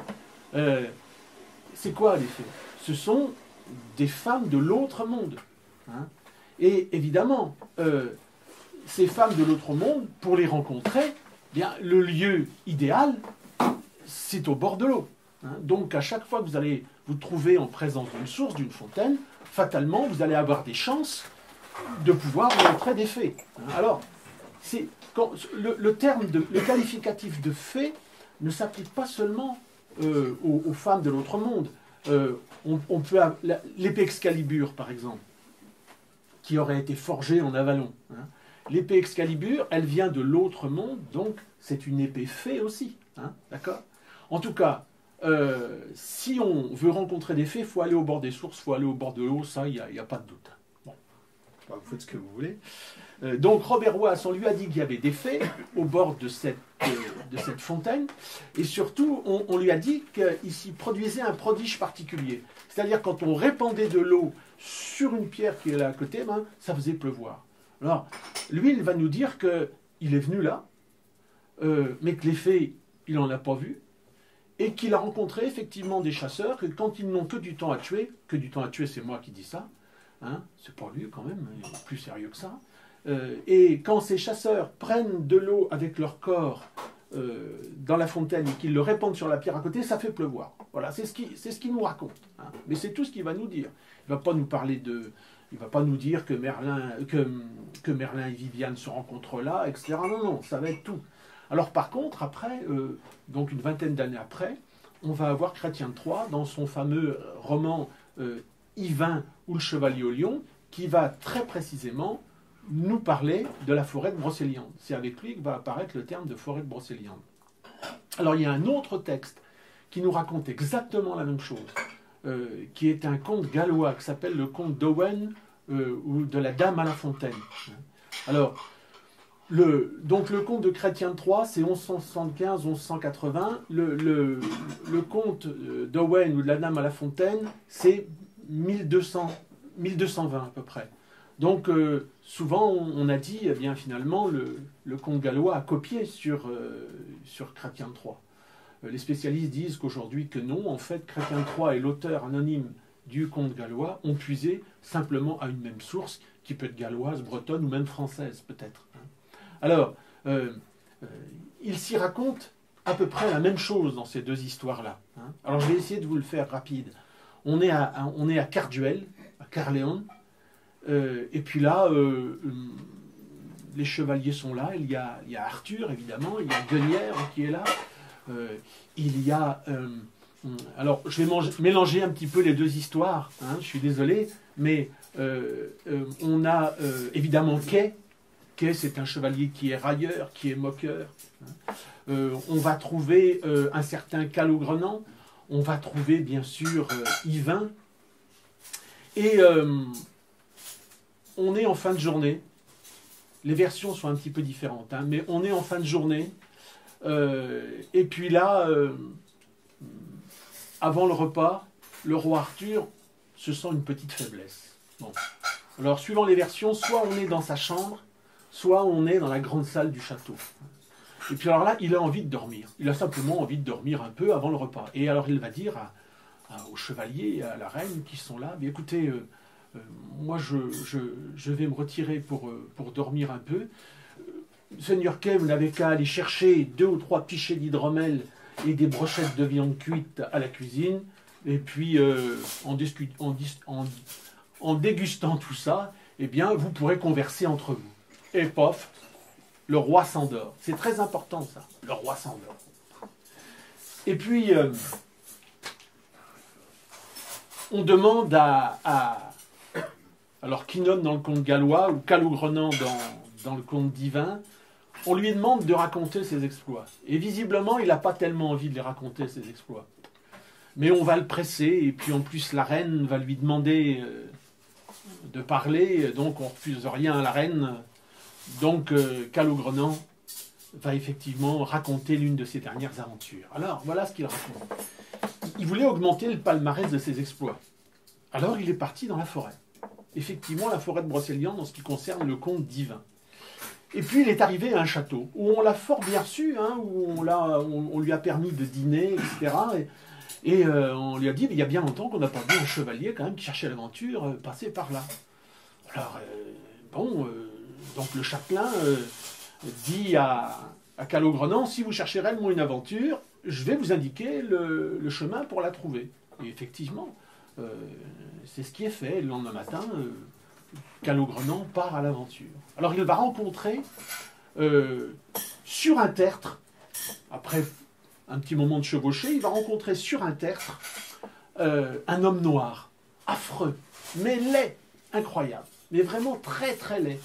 C'est quoi les fées? Ce sont des femmes de l'autre monde. Hein. Et évidemment, ces femmes de l'autre monde, pour les rencontrer, bien, le lieu idéal, c'est au bord de l'eau. Hein. Donc à chaque fois que vous allez vous trouver en présence d'une source, d'une fontaine, fatalement, vous allez avoir des chances de pouvoir rencontrer des fées. Hein. Alors, le qualificatif de fée ne s'applique pas seulement aux femmes de l'autre monde. On peut l'épée Excalibur, par exemple, qui aurait été forgée en Avalon. Hein. L'épée Excalibur, elle vient de l'autre monde, donc c'est une épée fée aussi. Hein, d'accord? En tout cas, si on veut rencontrer des fées, il faut aller au bord des sources, il faut aller au bord de l'eau, ça, il n'y a pas de doute. Bon, vous faites ce que vous voulez. Donc Robert Wass, on lui a dit qu'il y avait des fées au bord de cette fontaine, et surtout, on lui a dit qu'il s'y produisait un prodige particulier. C'est-à-dire, quand on répandait de l'eau sur une pierre qui est là à côté, ben, ça faisait pleuvoir. Alors, lui, il va nous dire qu'il est venu là, mais que les fées, il n'en a pas vu, et qu'il a rencontré effectivement des chasseurs, que quand ils n'ont que du temps à tuer c'est moi qui dis ça, hein, c'est pas lui quand même, il est plus sérieux que ça, et quand ces chasseurs prennent de l'eau avec leur corps dans la fontaine et qu'ils le répandent sur la pierre à côté, ça fait pleuvoir. Voilà, c'est ce qu'il nous raconte. Hein. Mais c'est tout ce qu'il va nous dire. Il ne va pas nous parler il va pas nous dire que Merlin et Viviane se rencontrent là, etc. Non, non, ça va être tout. Alors par contre, après, donc une vingtaine d'années après, on va avoir Chrétien de Troyes dans son fameux roman Yvain ou le Chevalier au Lion, qui va très précisément nous parler de la forêt de Brocéliande. C'est avec lui que va apparaître le terme de forêt de Brocéliande. Alors il y a un autre texte qui nous raconte exactement la même chose, qui est un conte gallois qui s'appelle le conte d'Owen ou de la Dame à la Fontaine. Alors, donc le conte de Chrétien de Troyes, c'est 1175-1180. Le conte d'Owen ou de la Dame à la Fontaine, c'est 1220 à peu près. Donc, souvent, on a dit, eh bien, finalement, le conte gallois a copié sur Chrétien de Troyes. Les spécialistes disent qu'aujourd'hui, que non. En fait, Chrétien de Troyes et l'auteur anonyme du conte gallois ont puisé simplement à une même source, qui peut être galloise, bretonne ou même française, peut-être. Alors, il s'y raconte à peu près la même chose dans ces deux histoires-là. Alors, je vais essayer de vous le faire rapide. On est à Carduel, à Carléon. Et puis là, les chevaliers sont là. Il y a Arthur, évidemment. Il y a Guenièvre qui est là. Il y a... alors, je vais mélanger un petit peu les deux histoires. Hein, je suis désolé. Mais on a évidemment Kay. Kay, c'est un chevalier qui est railleur, qui est moqueur. On va trouver un certain Calogrenant. On va trouver, bien sûr, Yvain. Et... on est en fin de journée. Les versions sont un petit peu différentes, hein, mais on est en fin de journée. Et puis là, avant le repas, le roi Arthur se sent une petite faiblesse. Bon. Alors, suivant les versions, soit on est dans sa chambre, soit on est dans la grande salle du château. Et puis alors là, il a envie de dormir. Il a simplement envie de dormir un peu avant le repas. Et alors, il va dire aux chevaliers et à la reine qui sont là, mais écoutez... moi, je vais me retirer pour dormir un peu. Seigneur Kay, vous n'avez qu'à aller chercher 2 ou 3 pichets d'hydromel et des brochettes de viande cuite à la cuisine. Et puis, en dégustant tout ça, eh bien, vous pourrez converser entre vous. Et pof, le roi s'endort. C'est très important, ça. Le roi s'endort. Et puis, on demande alors, Quinon dans le conte gallois ou Calogrenant dans le conte divin, on lui demande de raconter ses exploits. Et visiblement, il n'a pas tellement envie de les raconter, ses exploits. Mais on va le presser, et puis en plus, la reine va lui demander de parler, donc on ne refuse rien à la reine. Donc, Calogrenant va effectivement raconter l'une de ses dernières aventures. Alors, voilà ce qu'il raconte. Il voulait augmenter le palmarès de ses exploits. Alors, il est parti dans la forêt. Effectivement, la forêt de Brocéliande en ce qui concerne le conte divin. Et puis, il est arrivé à un château où on l'a fort bien reçu, hein, où on lui a permis de dîner, etc. Et on lui a dit, mais il y a bien longtemps qu'on n'a pas vu un chevalier quand même qui cherchait l'aventure passer par là. Alors, donc le châtelain dit à Calogrenant, si vous cherchez réellement une aventure, je vais vous indiquer le chemin pour la trouver. Et effectivement, c'est ce qui est fait. Le lendemain matin, Calogrenant part à l'aventure. Alors il va rencontrer sur un tertre, après un petit moment de chevauchée, il va rencontrer sur un tertre un homme noir, affreux, mais laid, incroyable, mais vraiment très très laid.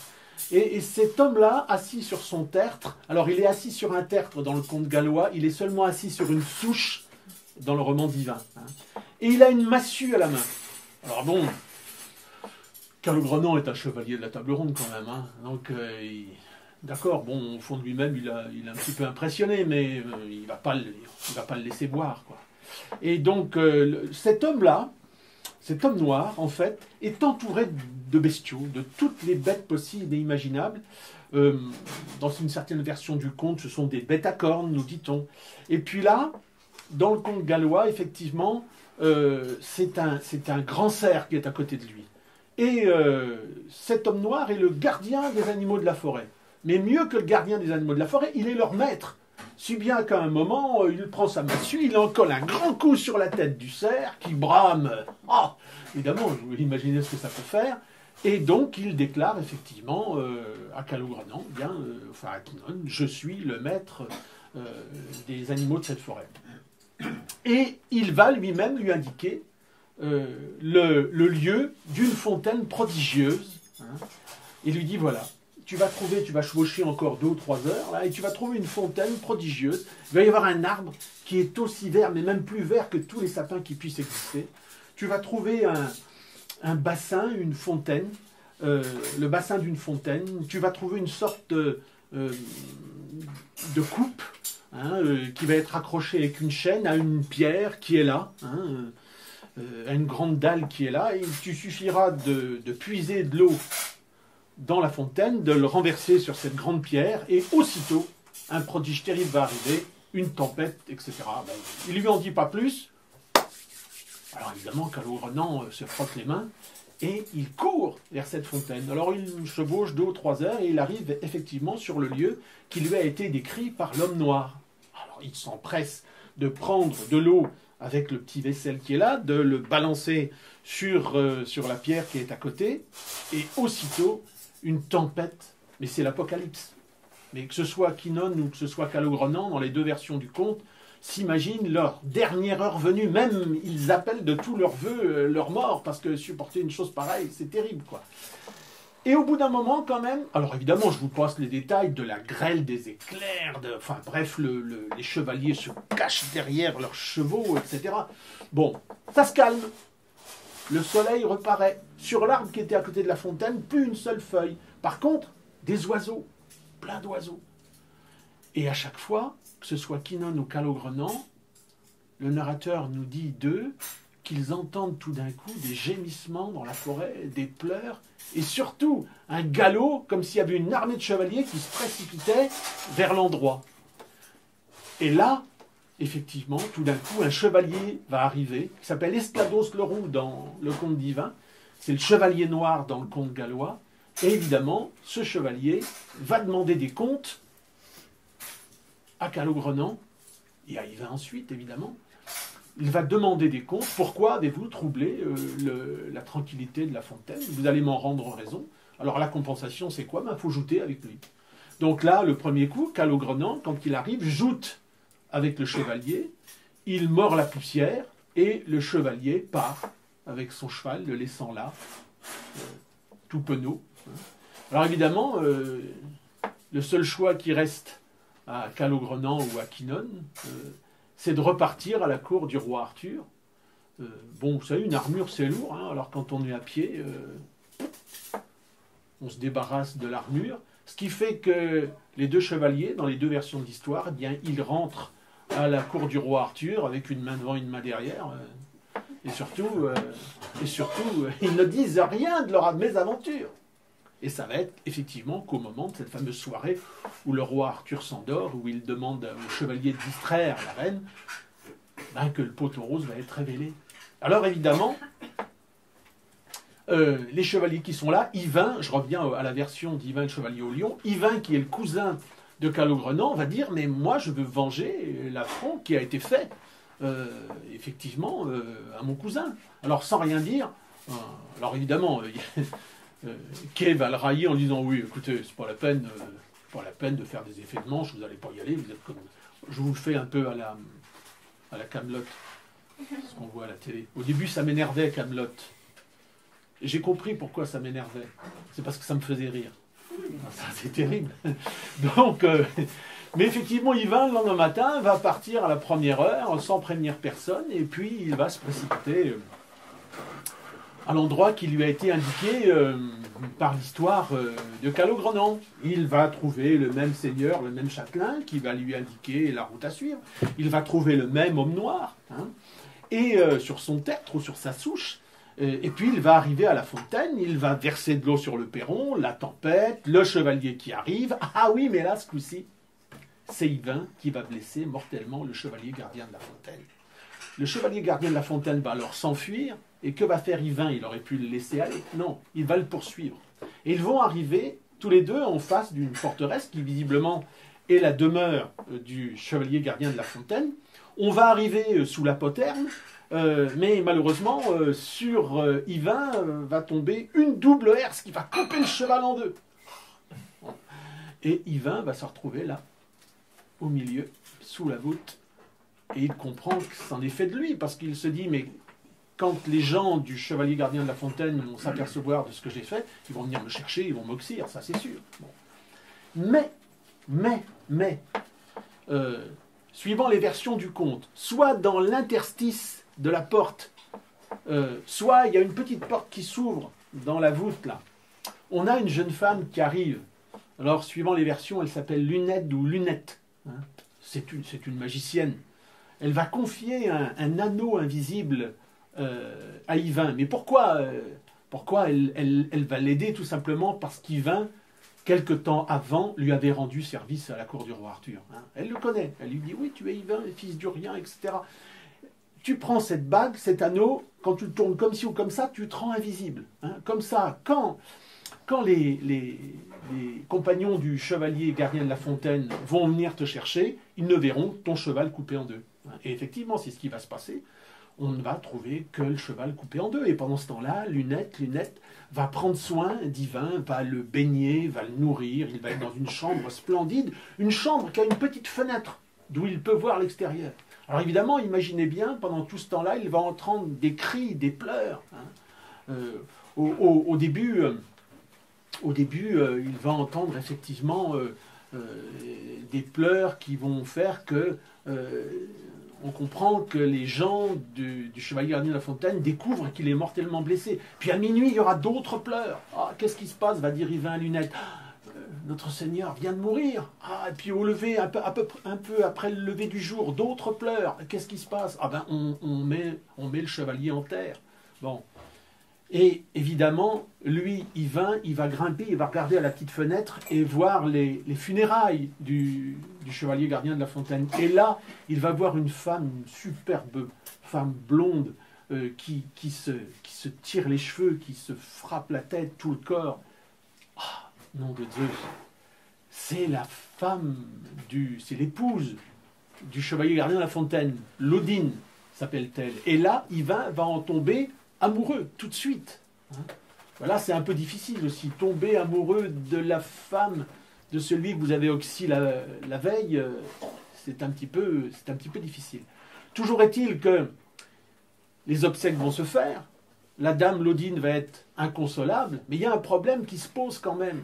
Et cet homme-là, assis sur son tertre, alors il est assis sur un tertre dans le conte gallois, il est seulement assis sur une souche dans le roman divin. Hein. Et il a une massue à la main. Alors bon, Calogrenant est un chevalier de la table ronde quand même. Hein. Donc, d'accord, bon, au fond de lui-même, il a un petit peu impressionné, mais il va pas le laisser boire, quoi. Et donc, cet homme-là, cet homme noir, en fait, est entouré de bestiaux, de toutes les bêtes possibles et imaginables. Dans une certaine version du conte, ce sont des bêtes à cornes, nous dit-on. Et puis là, dans le conte gallois, effectivement, c'est un grand cerf qui est à côté de lui. Et cet homme noir est le gardien des animaux de la forêt. Mais mieux que le gardien des animaux de la forêt, il est leur maître. Si bien qu'à un moment, il prend sa massue, il en colle un grand coup sur la tête du cerf, qui brame. Ah, évidemment, vous imaginez ce que ça peut faire. Et donc, il déclare effectivement à Calogrenant, enfin à Kynon, je suis le maître des animaux de cette forêt. Et il va lui-même lui indiquer le lieu d'une fontaine prodigieuse. Hein, et lui dit, voilà, tu vas chevaucher encore 2 ou 3 heures, là, et tu vas trouver une fontaine prodigieuse. Il va y avoir un arbre qui est aussi vert, mais même plus vert que tous les sapins qui puissent exister. Tu vas trouver un bassin, une fontaine, le bassin d'une fontaine. Tu vas trouver une sorte de coupe, hein, qui va être accrochée avec une chaîne à une pierre qui est là, hein, à une grande dalle qui est là, et il suffira de puiser de l'eau dans la fontaine, de le renverser sur cette grande pierre, et aussitôt, un prodige terrible va arriver, une tempête, etc. Ben, il ne lui en dit pas plus. Alors évidemment, Calogrenant se frotte les mains, et il court vers cette fontaine. Alors il chevauche 2 ou 3 heures, et il arrive effectivement sur le lieu qui lui a été décrit par l'homme noir. Alors il s'empresse de prendre de l'eau avec le petit vaisselle qui est là, de le balancer sur la pierre qui est à côté, et aussitôt, une tempête, mais c'est l'apocalypse. Mais que ce soit Kynon ou que ce soit Calogrenant, dans les 2 versions du conte, s'imaginent leur dernière heure venue, même ils appellent de tous leurs vœux leur mort, parce que supporter une chose pareille, c'est terrible, quoi. Et au bout d'un moment, quand même, alors évidemment, je vous passe les détails de la grêle des éclairs, enfin bref, les chevaliers se cachent derrière leurs chevaux, etc. Bon, ça se calme. Le soleil reparaît. Sur l'arbre qui était à côté de la fontaine, plus une seule feuille. Par contre, des oiseaux, plein d'oiseaux. Et à chaque fois, que ce soit Kynon ou Calogrenant, le narrateur nous dit d'eux qu'ils entendent tout d'un coup des gémissements dans la forêt, des pleurs, et surtout un galop, comme s'il y avait une armée de chevaliers qui se précipitait vers l'endroit. Et là, effectivement, tout d'un coup, un chevalier va arriver, qui s'appelle Esclados le Roux dans le conte divin. C'est le chevalier noir dans le conte gallois. Et évidemment, ce chevalier va demander des comptes à Calogrenant. Et il va ensuite, évidemment, il va demander des comptes. Pourquoi avez-vous troublé la tranquillité de la fontaine? Vous allez m'en rendre raison. Alors la compensation, c'est quoi? Il faut jouter avec lui. Donc là, le premier coup, Calogrenant, quand il arrive, joute avec le chevalier, il mord la poussière, et le chevalier part avec son cheval, le laissant là, tout penaud. Alors évidemment, le seul choix qui reste à Calogrenant ou à Kynon, c'est de repartir à la cour du roi Arthur. Bon, vous savez, une armure, c'est lourd, hein, alors quand on est à pied, on se débarrasse de l'armure. Ce qui fait que les deux chevaliers, dans les deux versions de l'histoire, eh bien, ils rentrent à la cour du roi Arthur avec une main devant, une main derrière. Et surtout, ils ne disent rien de leur mésaventure. Et ça va être effectivement qu'au moment de cette fameuse soirée où le roi Arthur s'endort, où il demande au chevalier de distraire la reine, ben, que le pot aux roses va être révélé. Alors évidemment, les chevaliers qui sont là, Yvain, je reviens à la version d'Yvain le chevalier au lion, Yvain qui est le cousin de Calogrenant va dire, mais moi je veux venger l'affront qui a été fait effectivement à mon cousin. Alors sans rien dire, alors évidemment, Kay va le railler en disant, oui écoutez, c'est pas la peine de faire des effets de manche, vous n'allez pas y aller, vous êtes comme... Je vous le fais un peu à la Camelot, ce qu'on voit à la télé. Au début ça m'énervait Camelot. Et j'ai compris pourquoi ça m'énervait. C'est parce que ça me faisait rire. Ça, c'est terrible. Donc, mais effectivement, Yvain, le lendemain matin, va partir à la première heure, sans prévenir personne, et puis il va se précipiter à l'endroit qui lui a été indiqué par l'histoire de Calogrenant. Il va trouver le même seigneur, le même châtelain, qui va lui indiquer la route à suivre. Il va trouver le même homme noir, hein, et sur son tertre ou sur sa souche. Et puis il va arriver à la fontaine, il va verser de l'eau sur le perron, la tempête, le chevalier qui arrive. Ah oui, mais là, ce coup-ci, c'est Yvain qui va blesser mortellement le chevalier gardien de la fontaine. Le chevalier gardien de la fontaine va alors s'enfuir, et que va faire Yvain? Il aurait pu le laisser aller. Non, il va le poursuivre. Et ils vont arriver tous les deux en face d'une forteresse qui visiblement est la demeure du chevalier gardien de la fontaine. On va arriver sous la poterne, mais malheureusement, sur Yvain va tomber une double herse qui va couper le cheval en deux. Et Yvain va se retrouver là, au milieu, sous la voûte, et il comprend que c'en est fait de lui, parce qu'il se dit, mais quand les gens du chevalier gardien de la fontaine vont s'apercevoir de ce que j'ai fait, ils vont venir me chercher, ils vont m'oxyre, ça c'est sûr. Bon. Mais, suivant les versions du conte, soit dans l'interstice de la porte, soit il y a une petite porte qui s'ouvre dans la voûte là. On a une jeune femme qui arrive. Alors, suivant les versions, elle s'appelle Lunette ou Lunette. Hein. C'est une magicienne. Elle va confier un anneau invisible à Yvain. Mais pourquoi elle va l'aider? Tout simplement parce qu'Yvain, quelque temps avant, lui avait rendu service à la cour du roi Arthur. Hein. Elle le connaît. Elle lui dit, oui, tu es Yvain, fils d'Urien, etc. Tu prends cette bague, cet anneau, quand tu le tournes comme ci ou comme ça, tu te rends invisible. Hein. Comme ça, quand les compagnons du chevalier gardien de la fontaine vont venir te chercher, ils ne verront ton cheval coupé en deux. Hein. Et effectivement, c'est ce qui va se passer. On ne va trouver que le cheval coupé en deux. Et pendant ce temps-là, Lunette va prendre soin d'Yvain, va le baigner, va le nourrir. Il va être dans une chambre splendide, une chambre qui a une petite fenêtre d'où il peut voir l'extérieur. Alors évidemment, imaginez bien, pendant tout ce temps-là, il va entendre des cris, des pleurs. Hein. Au début, il va entendre effectivement des pleurs qui vont faire que on comprend que les gens du chevalier gardien de la fontaine découvrent qu'il est mortellement blessé. Puis à minuit, il y aura d'autres pleurs. Ah, qu'est-ce qui se passe? Va dire Yvain à Lunette. Notre Seigneur vient de mourir. Ah, et puis au lever, un peu après le lever du jour, d'autres pleurent. Qu'est-ce qui se passe? Ah ben, on met le chevalier en terre. Bon. Et évidemment, lui, Yvain, il va grimper, il va regarder à la petite fenêtre et voir les funérailles du chevalier gardien de la fontaine. Et là, il va voir une femme, une superbe femme blonde, qui se tire les cheveux, qui se frappe la tête, tout le corps. Ah, nom de Zeus, c'est la femme, c'est l'épouse du chevalier gardien de la fontaine, Lodine s'appelle-t-elle. Et là, Yvain va en tomber amoureux, tout de suite. Hein. Voilà, c'est un peu difficile aussi, tomber amoureux de la femme de celui que vous avez oxy la veille, c'est un petit peu difficile. Toujours est-il que les obsèques vont se faire, la dame Lodine va être inconsolable, mais il y a un problème qui se pose quand même.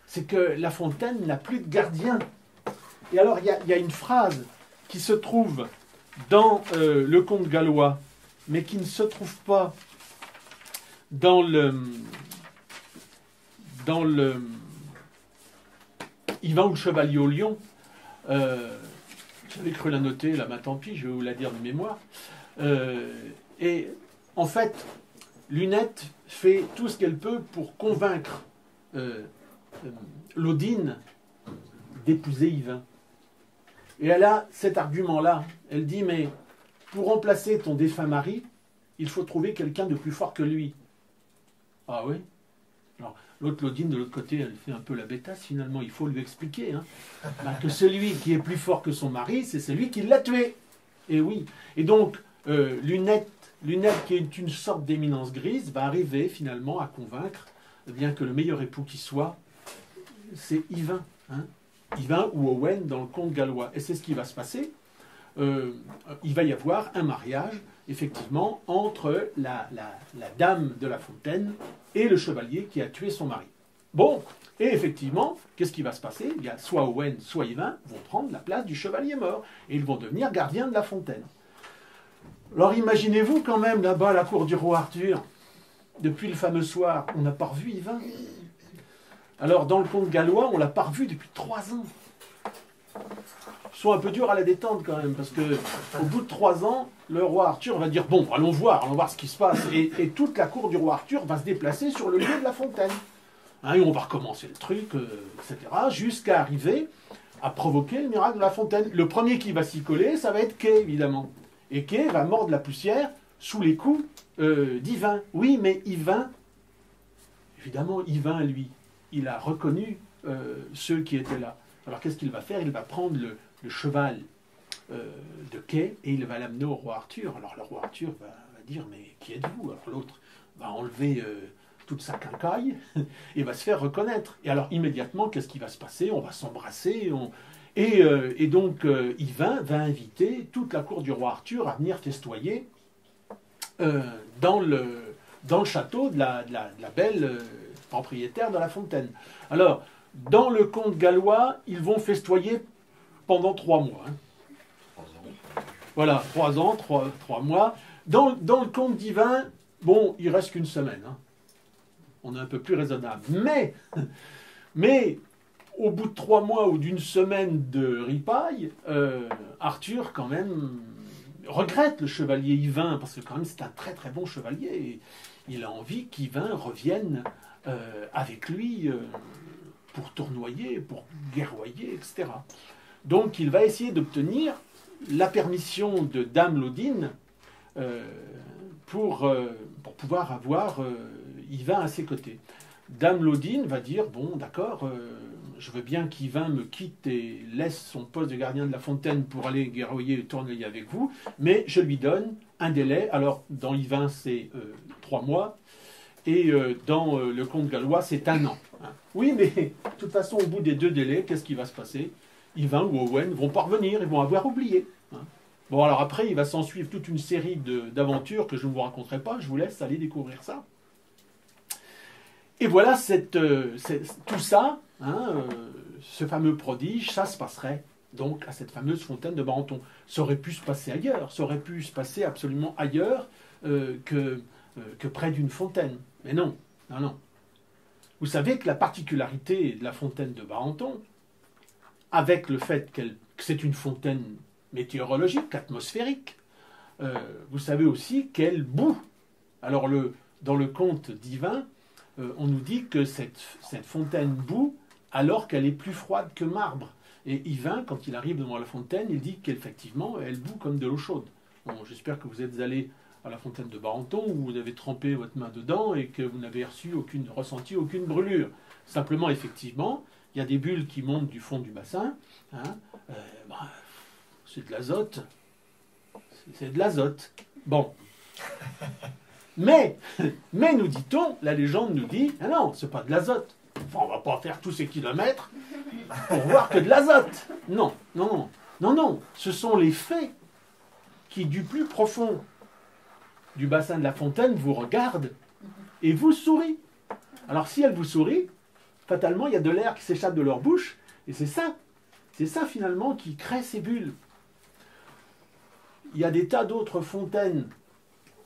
C'est que la fontaine n'a plus de gardien. Et alors, il y a une phrase qui se trouve dans le conte gallois, mais qui ne se trouve pas dans Yvain ou le chevalier au lion. J'avais cru la noter, là, tant pis, je vais vous la dire de mémoire. Et en fait, Lunette fait tout ce qu'elle peut pour convaincre Laudine d'épouser Yvain. Et elle a cet argument-là. Elle dit, mais pour remplacer ton défunt mari, il faut trouver quelqu'un de plus fort que lui. Ah oui? Alors, l'autre Claudine, de l'autre côté, elle fait un peu la bêtasse, finalement. Il faut lui expliquer que celui qui est plus fort que son mari, c'est celui qui l'a tué. Et oui. Et donc, Lunette, qui est une sorte d'éminence grise, va arriver finalement à convaincre, bien que le meilleur époux qui soit, c'est Yvain. Yvain ou Owen dans le conte gallois. Et c'est ce qui va se passer. Il va y avoir un mariage, effectivement, entre la dame de La Fontaine et le chevalier qui a tué son mari. Bon, et effectivement, qu'est-ce qui va se passer? Il y a soit Owen, soit Yvain vont prendre la place du chevalier mort, et ils vont devenir gardiens de La Fontaine. Alors imaginez-vous quand même, là-bas, à la cour du roi Arthur, depuis le fameux soir, on n'a pas revu Yvain. Alors, dans le conte gallois, on ne l'a pas revu depuis 3 ans. Ils sont un peu durs à la détente quand même, parce que au bout de 3 ans, le roi Arthur va dire, bon, allons voir ce qui se passe. Et toute la cour du roi Arthur va se déplacer sur le lieu de La Fontaine. Et on va recommencer le truc, etc., jusqu'à arriver à provoquer le miracle de La Fontaine. Le premier qui va s'y coller, ça va être Kay, évidemment. Et Kay va mordre la poussière sous les coups d'Yvain. Oui, mais Yvain, évidemment, Yvain, lui, il a reconnu ceux qui étaient là. Alors qu'est-ce qu'il va faire? Il va prendre le cheval de Kay et il va l'amener au roi Arthur. Alors le roi Arthur va dire, mais qui êtes-vous? Alors l'autre va enlever toute sa quincaille et va se faire reconnaître. Et alors immédiatement, qu'est-ce qui va se passer? On va s'embrasser. Et donc Yvain va inviter toute la cour du roi Arthur à venir festoyer dans le château de la belle propriétaire de La Fontaine. Alors, dans le conte gallois, ils vont festoyer pendant 3 mois. 3 ans. Voilà, 3 ans, 3 mois. Dans le conte d'Yvain, bon, il reste qu'une semaine. On est un peu plus raisonnable. Mais au bout de 3 mois ou d'une semaine de ripaille, Arthur, quand même, regrette le chevalier Yvain, parce que quand même, c'est un très très bon chevalier. Et il a envie qu'Yvain revienne avec lui pour tournoyer, pour guerroyer, etc. Donc il va essayer d'obtenir la permission de Dame Laudine pour pouvoir avoir Yvain à ses côtés. Dame Laudine va dire, bon d'accord, je veux bien qu'Yvain me quitte et laisse son poste de gardien de La Fontaine pour aller guerroyer et tournoyer avec vous, mais je lui donne un délai. Alors dans Yvain c'est 3 mois, et dans le conte gallois c'est 1 an. Oui, mais de toute façon, au bout des 2 délais, qu'est-ce qui va se passer? Yvain ou Owen vont pas revenir, ils vont avoir oublié. Bon, alors après, il va s'en suivre toute une série d'aventures que je ne vous raconterai pas, je vous laisse aller découvrir ça. Et voilà, tout ça, ce fameux prodige, ça se passerait donc à cette fameuse fontaine de Barenton. Ça aurait pu se passer ailleurs, ça aurait pu se passer absolument ailleurs que près d'une fontaine. Mais non, non, non. Vous savez que la particularité de la fontaine de Barenton, avec le fait que c'est une fontaine météorologique, atmosphérique, vous savez aussi qu'elle bout. Alors dans le conte d'Yvain, on nous dit que cette fontaine bout alors qu'elle est plus froide que marbre. Et Yvain, quand il arrive devant la fontaine, il dit qu'effectivement, elle bout comme de l'eau chaude. Bon, j'espère que vous êtes allés à la fontaine de Barenton, où vous avez trempé votre main dedans et que vous n'avez ressenti aucune brûlure. Simplement, effectivement, il y a des bulles qui montent du fond du bassin. C'est de l'azote. C'est de l'azote. Bon. Mais nous dit-on, la légende nous dit, ah non, c'est pas de l'azote. Enfin, on va pas faire tous ces kilomètres pour voir que de l'azote. Non, non, non. Non, non. Ce sont les fées qui, du plus profond du bassin de la fontaine, vous regardent et vous sourient. Alors si elles vous sourient, fatalement, il y a de l'air qui s'échappe de leur bouche, et c'est ça finalement qui crée ces bulles. Il y a des tas d'autres fontaines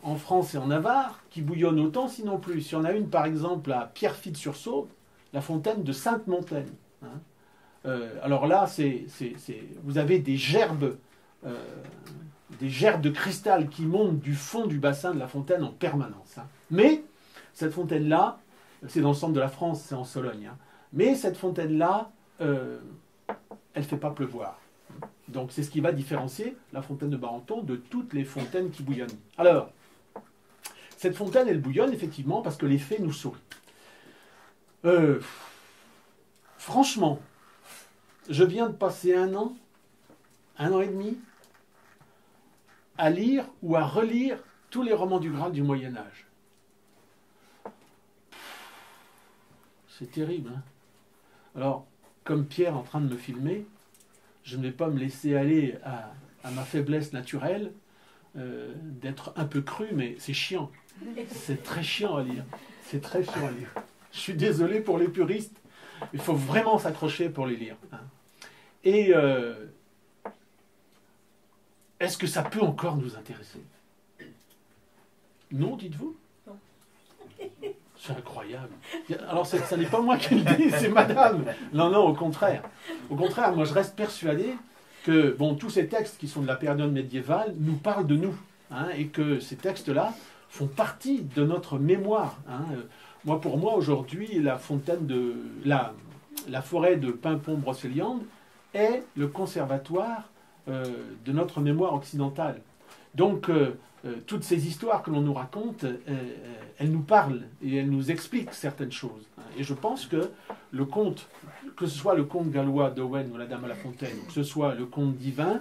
en France et en Navarre qui bouillonnent autant, sinon plus. Il y en a une par exemple à Pierrefitte-sur-Saône, la fontaine de Sainte-Montaine. Alors là, vous avez des gerbes de cristal qui montent du fond du bassin de la fontaine en permanence. Hein. Mais cette fontaine-là, c'est dans le centre de la France, c'est en Sologne. Hein. Mais cette fontaine-là, elle ne fait pas pleuvoir. Donc c'est ce qui va différencier la fontaine de Barenton de toutes les fontaines qui bouillonnent. Alors, cette fontaine, elle bouillonne effectivement parce que les faits nous sourient. Franchement, je viens de passer un an et demi, à lire ou à relire tous les romans du Graal du Moyen-Âge. C'est terrible, hein? Alors, comme Pierre est en train de me filmer, je ne vais pas me laisser aller à ma faiblesse naturelle, d'être un peu cru, mais c'est chiant. C'est très chiant à lire. C'est très chiant à lire. Je suis désolé pour les puristes. Il faut vraiment s'accrocher pour les lire. Hein. Et est-ce que ça peut encore nous intéresser? Non, dites-vous? Non. C'est incroyable. Alors, ça n'est pas moi qui le dis, c'est madame. Non, au contraire. Au contraire, moi, je reste persuadé que tous ces textes qui sont de la période médiévale nous parlent de nous. Hein, et que ces textes-là font partie de notre mémoire. Hein. Pour moi, aujourd'hui, la forêt de Paimpont-Brocéliande est le conservatoire de notre mémoire occidentale. Donc, toutes ces histoires que l'on nous raconte, elles nous parlent et elles nous expliquent certaines choses. Et je pense que le conte, que ce soit le conte gallois d'Owen ou la Dame à la Fontaine, ou que ce soit le conte divin,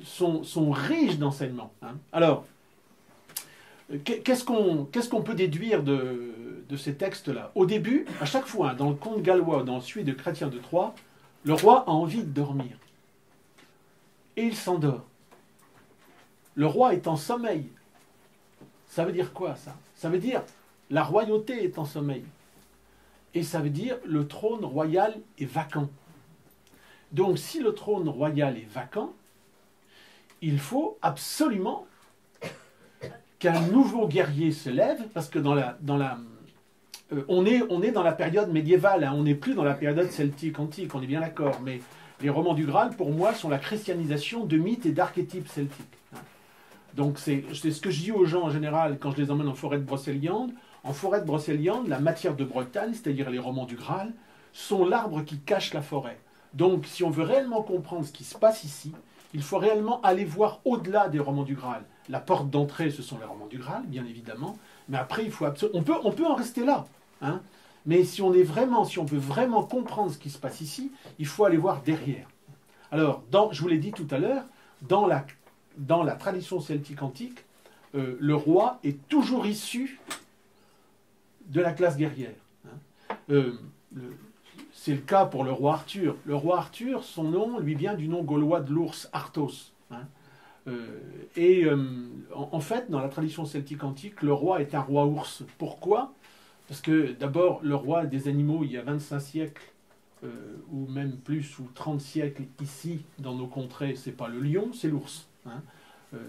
sont riches d'enseignements. Hein. Alors, qu'est-ce qu'on peut déduire de ces textes-là? Au début, à chaque fois, dans le conte gallois, dans celui de Chrétien de Troyes, le roi a envie de dormir. Et il s'endort. Le roi est en sommeil. Ça veut dire quoi, ça? Ça veut dire la royauté est en sommeil. Et ça veut dire le trône royal est vacant. Donc, si le trône royal est vacant, il faut absolument qu'un nouveau guerrier se lève, parce que on est dans la période médiévale, hein, on n'est plus dans la période celtique antique, on est bien d'accord, mais les romans du Graal, pour moi, sont la christianisation de mythes et d'archétypes celtiques. Donc c'est ce que je dis aux gens en général quand je les emmène en forêt de Brocéliande. En forêt de Brocéliande, la matière de Bretagne, c'est-à-dire les romans du Graal, sont l'arbre qui cache la forêt. Donc si on veut réellement comprendre ce qui se passe ici, il faut réellement aller voir au-delà des romans du Graal. La porte d'entrée, ce sont les romans du Graal, bien évidemment, mais après, il faut on peut en rester là, hein. Mais si on veut vraiment comprendre ce qui se passe ici, il faut aller voir derrière. Alors, je vous l'ai dit tout à l'heure, dans la tradition celtique antique, le roi est toujours issu de la classe guerrière. Hein. C'est le cas pour le roi Arthur. Le roi Arthur, son nom lui vient du nom gaulois de l'ours, Arthos. Hein. En fait, dans la tradition celtique antique, le roi est un roi ours. Pourquoi? Parce que d'abord, le roi des animaux, il y a 25 siècles, ou même plus, ou 30 siècles ici, dans nos contrées, c'est pas le lion, c'est l'ours. Hein.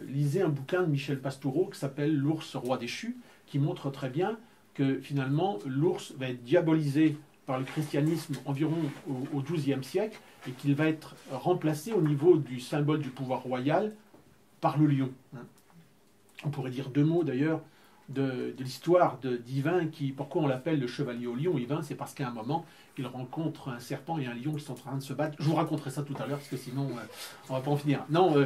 Lisez un bouquin de Michel Pastoureau qui s'appelle L'ours roi déchu, qui montre très bien que finalement, l'ours va être diabolisé par le christianisme environ au XIIe siècle, et qu'il va être remplacé au niveau du symbole du pouvoir royal par le lion. Hein. On pourrait dire deux mots d'ailleurs de l'histoire d'Yvain, pourquoi on l'appelle le chevalier au lion. Yvain, c'est parce qu'à un moment, il rencontre un serpent et un lion qui sont en train de se battre. Je vous raconterai ça tout à l'heure, parce que sinon, on ne va pas en finir. Non,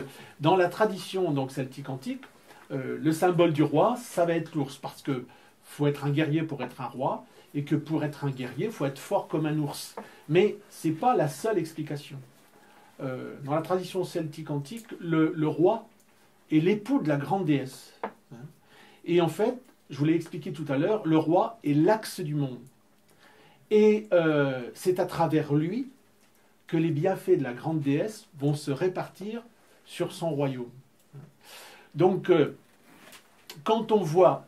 dans la tradition donc, celtique antique, le symbole du roi, ça va être l'ours, parce que faut être un guerrier pour être un roi, et que pour être un guerrier, il faut être fort comme un ours. Mais ce n'est pas la seule explication. Dans la tradition celtique antique, le roi est l'époux de la grande déesse. Hein. Et en fait, je vous l'ai expliqué tout à l'heure, le roi est l'axe du monde. Et c'est à travers lui que les bienfaits de la grande déesse vont se répartir sur son royaume. Donc, quand on voit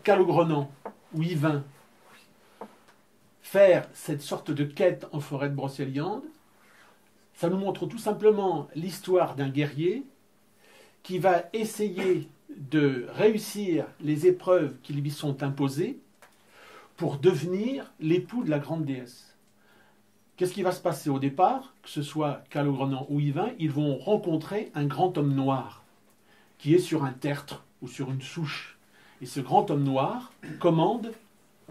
Calogrenant ou Yvain faire cette sorte de quête en forêt de Brocéliande, ça nous montre tout simplement l'histoire d'un guerrier qui va essayer de réussir les épreuves qui lui sont imposées pour devenir l'époux de la grande déesse. qu'est-ce qui va se passer au départ? Que ce soit Calogrenant ou Yvain, ils vont rencontrer un grand homme noir qui est sur un tertre ou sur une souche. Et ce grand homme noir commande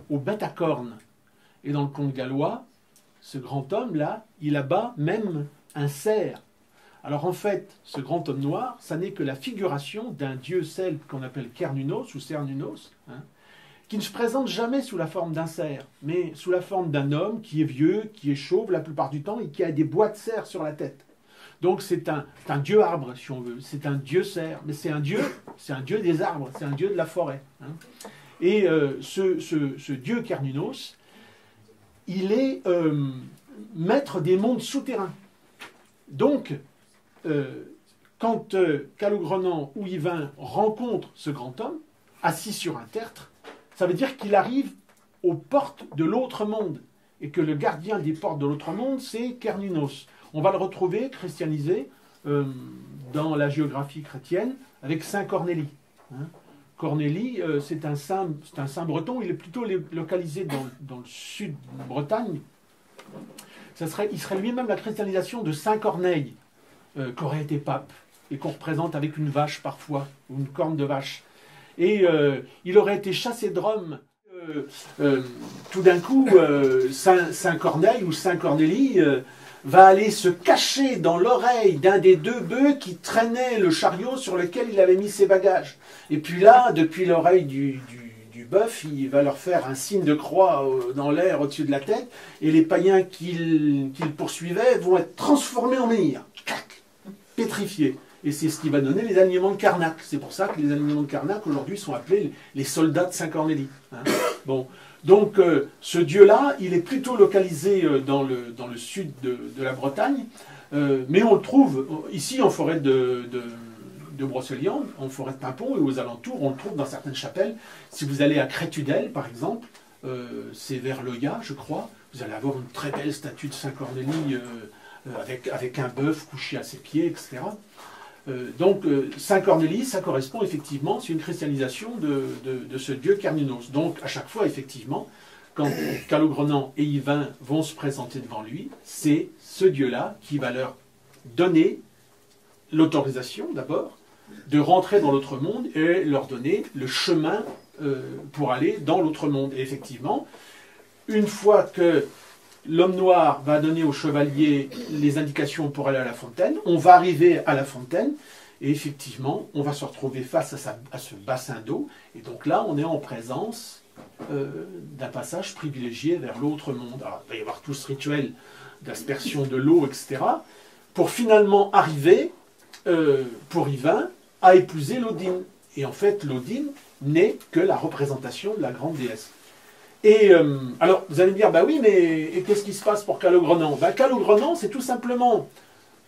aux bêtes à cornes. Et dans le conte gallois, ce grand homme-là, il abat même un cerf. Alors en fait, ce grand homme noir, ça n'est que la figuration d'un dieu celte qu'on appelle Cernunnos ou Cernunnos, hein, qui ne se présente jamais sous la forme d'un cerf, mais sous la forme d'un homme qui est vieux, qui est chauve la plupart du temps et qui a des bois de cerf sur la tête. Donc c'est un dieu arbre, si on veut, c'est un dieu cerf, mais c'est un dieu des arbres, c'est un dieu de la forêt. Hein. Et ce dieu Cernunnos, il est maître des mondes souterrains. Donc, quand Calogrenant ou Yvain rencontre ce grand homme, assis sur un tertre, ça veut dire qu'il arrive aux portes de l'autre monde, et que le gardien des portes de l'autre monde, c'est Cernunnos. On va le retrouver christianisé dans la géographie chrétienne avec Saint Cornélie. Hein. Cornélie, c'est un saint breton, il est plutôt localisé dans le sud de Bretagne. Il serait lui-même la christianisation de Saint Corneille, qui aurait été pape, et qu'on représente avec une vache parfois, ou une corne de vache. Et il aurait été chassé de Rome. Tout d'un coup, Saint Corneille ou Saint Cornélie va aller se cacher dans l'oreille d'un des deux bœufs qui traînait le chariot sur lequel il avait mis ses bagages. Et puis là, depuis l'oreille du bœuf, il va leur faire un signe de croix dans l'air au-dessus de la tête, et les païens qu'il poursuivait vont être transformés en menhirs, pétrifiés. Et c'est ce qui va donner les alignements de Carnac. C'est pour ça que les alignements de Carnac, aujourd'hui, sont appelés les soldats de Saint-Cornélie. Hein. Bon. Donc, ce dieu-là, il est plutôt localisé dans le sud de la Bretagne, mais on le trouve ici en forêt de Brocéliande, en forêt de Pimpon et aux alentours, on le trouve dans certaines chapelles. Si vous allez à Crétudel, par exemple, c'est vers Loya, je crois, vous allez avoir une très belle statue de Saint-Cornélie avec un bœuf couché à ses pieds, etc. Donc, Saint Cornélie, ça correspond effectivement, c'est une christianisation de ce dieu Cernunnos. Donc, à chaque fois, effectivement, quand Calogrenant et Yvain vont se présenter devant lui, c'est ce dieu-là qui va leur donner l'autorisation, d'abord, de rentrer dans l'autre monde et leur donner le chemin pour aller dans l'autre monde. Et effectivement, une fois que l'homme noir va donner au chevalier les indications pour aller à la fontaine. On va arriver à la fontaine et effectivement, on va se retrouver face à ce bassin d'eau. Et donc là, on est en présence d'un passage privilégié vers l'autre monde. Alors, il va y avoir tout ce rituel d'aspersion de l'eau, etc. pour finalement arriver, pour Yvain, à épouser l'Odine. Et en fait, l'Odine n'est que la représentation de la grande déesse. Et alors, vous allez me dire, bah oui, mais qu'est-ce qui se passe pour Calogrenant? Calogrenant, c'est tout simplement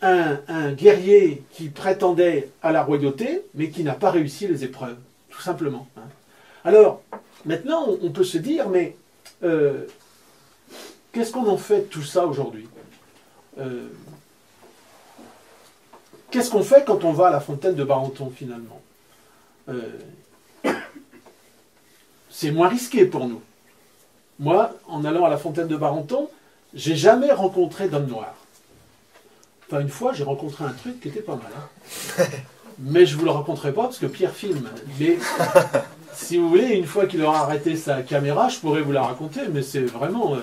un guerrier qui prétendait à la royauté, mais qui n'a pas réussi les épreuves, tout simplement. Hein. Alors, maintenant, on peut se dire, mais qu'est-ce qu'on en fait de tout ça aujourd'hui? Qu'est-ce qu'on fait quand on va à la fontaine de Barenton, finalement? C'est moins risqué pour nous. Moi, en allant à la fontaine de Barenton, j'ai jamais rencontré d'homme noir. Enfin, une fois, j'ai rencontré un truc qui était pas mal. Hein. Mais je ne vous le raconterai pas parce que Pierre filme. Mais si vous voulez, une fois qu'il aura arrêté sa caméra, je pourrais vous la raconter. Mais c'est vraiment...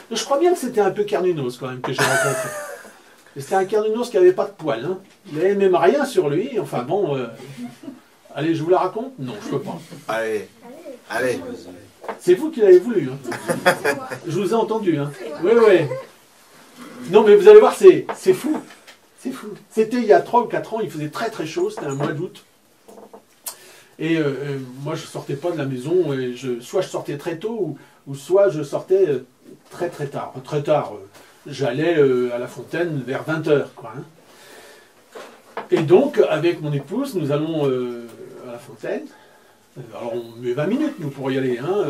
Je crois bien que c'était un peu Cernunnos quand même que j'ai rencontré. Et c'était un Cernunnos qui n'avait pas de poils. Hein. Il n'avait même rien sur lui. Enfin bon... Allez, je vous la raconte? Non, je ne peux pas. Allez. C'est vous qui l'avez voulu. Hein. Je vous ai entendu. Hein. Oui. Non, mais vous allez voir, c'est fou. C'est fou. C'était il y a 3 ou 4 ans, il faisait très très chaud, c'était un mois d'août. Et moi, je ne sortais pas de la maison. Et soit je sortais très tôt, ou soit je sortais très très tard. Très tard, j'allais à la fontaine vers 20h. Quoi, hein. Et donc, avec mon épouse, nous allons à la fontaine. Alors, on met 20 minutes, nous, pour y aller. Hein,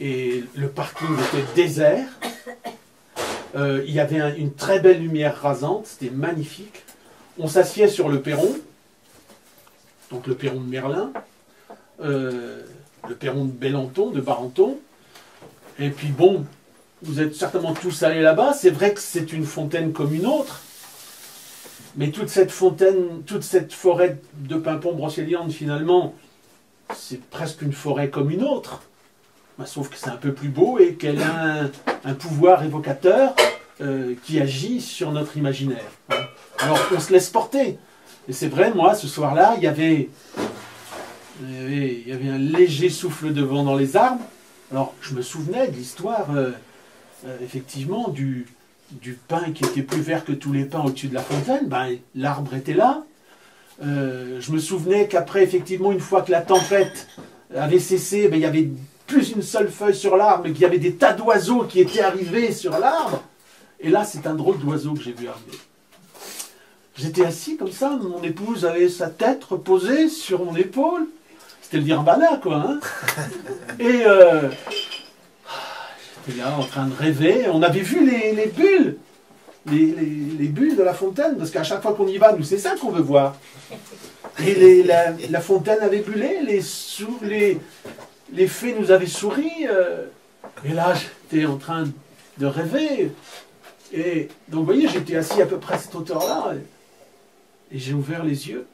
et le parking était désert. Il y avait une très belle lumière rasante, c'était magnifique. On s'assied sur le perron, donc le perron de Merlin, le perron de Bellenton, de Barenton. Et puis bon, vous êtes certainement tous allés là-bas, c'est vrai que c'est une fontaine comme une autre, mais toute cette fontaine, toute cette forêt de pimpon brocéliande, finalement, c'est presque une forêt comme une autre. Bah, sauf que c'est un peu plus beau et qu'elle a un pouvoir évocateur qui agit sur notre imaginaire. Hein. Alors on se laisse porter. Et c'est vrai, moi, ce soir-là, il y avait un léger souffle de vent dans les arbres. Alors je me souvenais de l'histoire, effectivement, du pin qui était plus vert que tous les pins au-dessus de la fontaine. Ben, l'arbre était là. Je me souvenais qu'après, effectivement, une fois que la tempête avait cessé, ben, il y avait plus une seule feuille sur l'arbre, mais qu'il y avait des tas d'oiseaux qui étaient arrivés sur l'arbre. Et là, c'est un drôle d'oiseau que j'ai vu arriver. J'étais assis comme ça, mon épouse avait sa tête reposée sur mon épaule. C'était le nirvana, quoi. Hein. Et j'étais là en train de rêver. On avait vu les bulles, les bulles de la fontaine, parce qu'à chaque fois qu'on y va, nous, c'est ça qu'on veut voir. Et la fontaine avait bullé, les fées nous avaient souri. Et là, j'étais en train de rêver. Et donc, vous voyez, j'étais assis à peu près à cette hauteur-là. Et j'ai ouvert les yeux.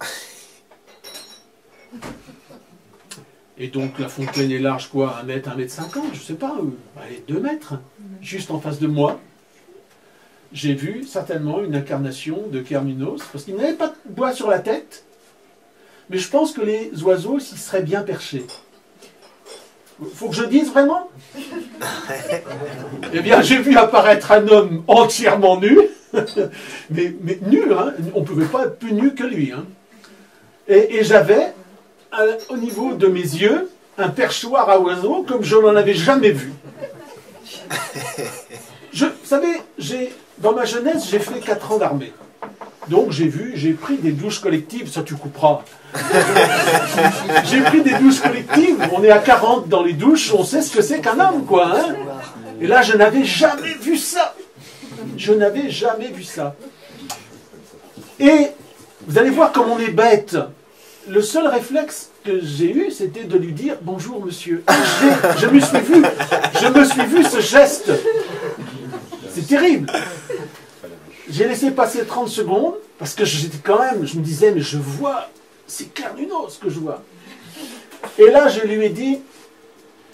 Et donc, la fontaine est large, quoi, 1 mètre, 1 mètre 50, je sais pas, allez, 2 mètres. Juste en face de moi, j'ai vu certainement une incarnation de Kernunos, parce qu'il n'avait pas de bois sur la tête, mais je pense que les oiseaux s'y seraient bien perchés. Faut que je dise vraiment? Eh bien, j'ai vu apparaître un homme entièrement nu, mais nu, hein, on ne pouvait pas être plus nu que lui. Hein. Et j'avais, au niveau de mes yeux, un perchoir à oiseaux comme je n'en avais jamais vu. Vous savez, dans ma jeunesse, j'ai fait 4 ans d'armée. Donc j'ai pris des douches collectives, ça tu couperas. J'ai pris des douches collectives, on est à 40 dans les douches, on sait ce que c'est qu'un homme, quoi. Hein. Et là, je n'avais jamais vu ça. Je n'avais jamais vu ça. Et vous allez voir comme on est bête. Le seul réflexe que j'ai eu, c'était de lui dire « Bonjour, monsieur ». Je me suis vu ce geste. C'est terrible. J'ai laissé passer 30 secondes, parce que j'étais quand même, je me disais, mais je vois, c'est Kernunos que je vois. Et là, je lui ai dit,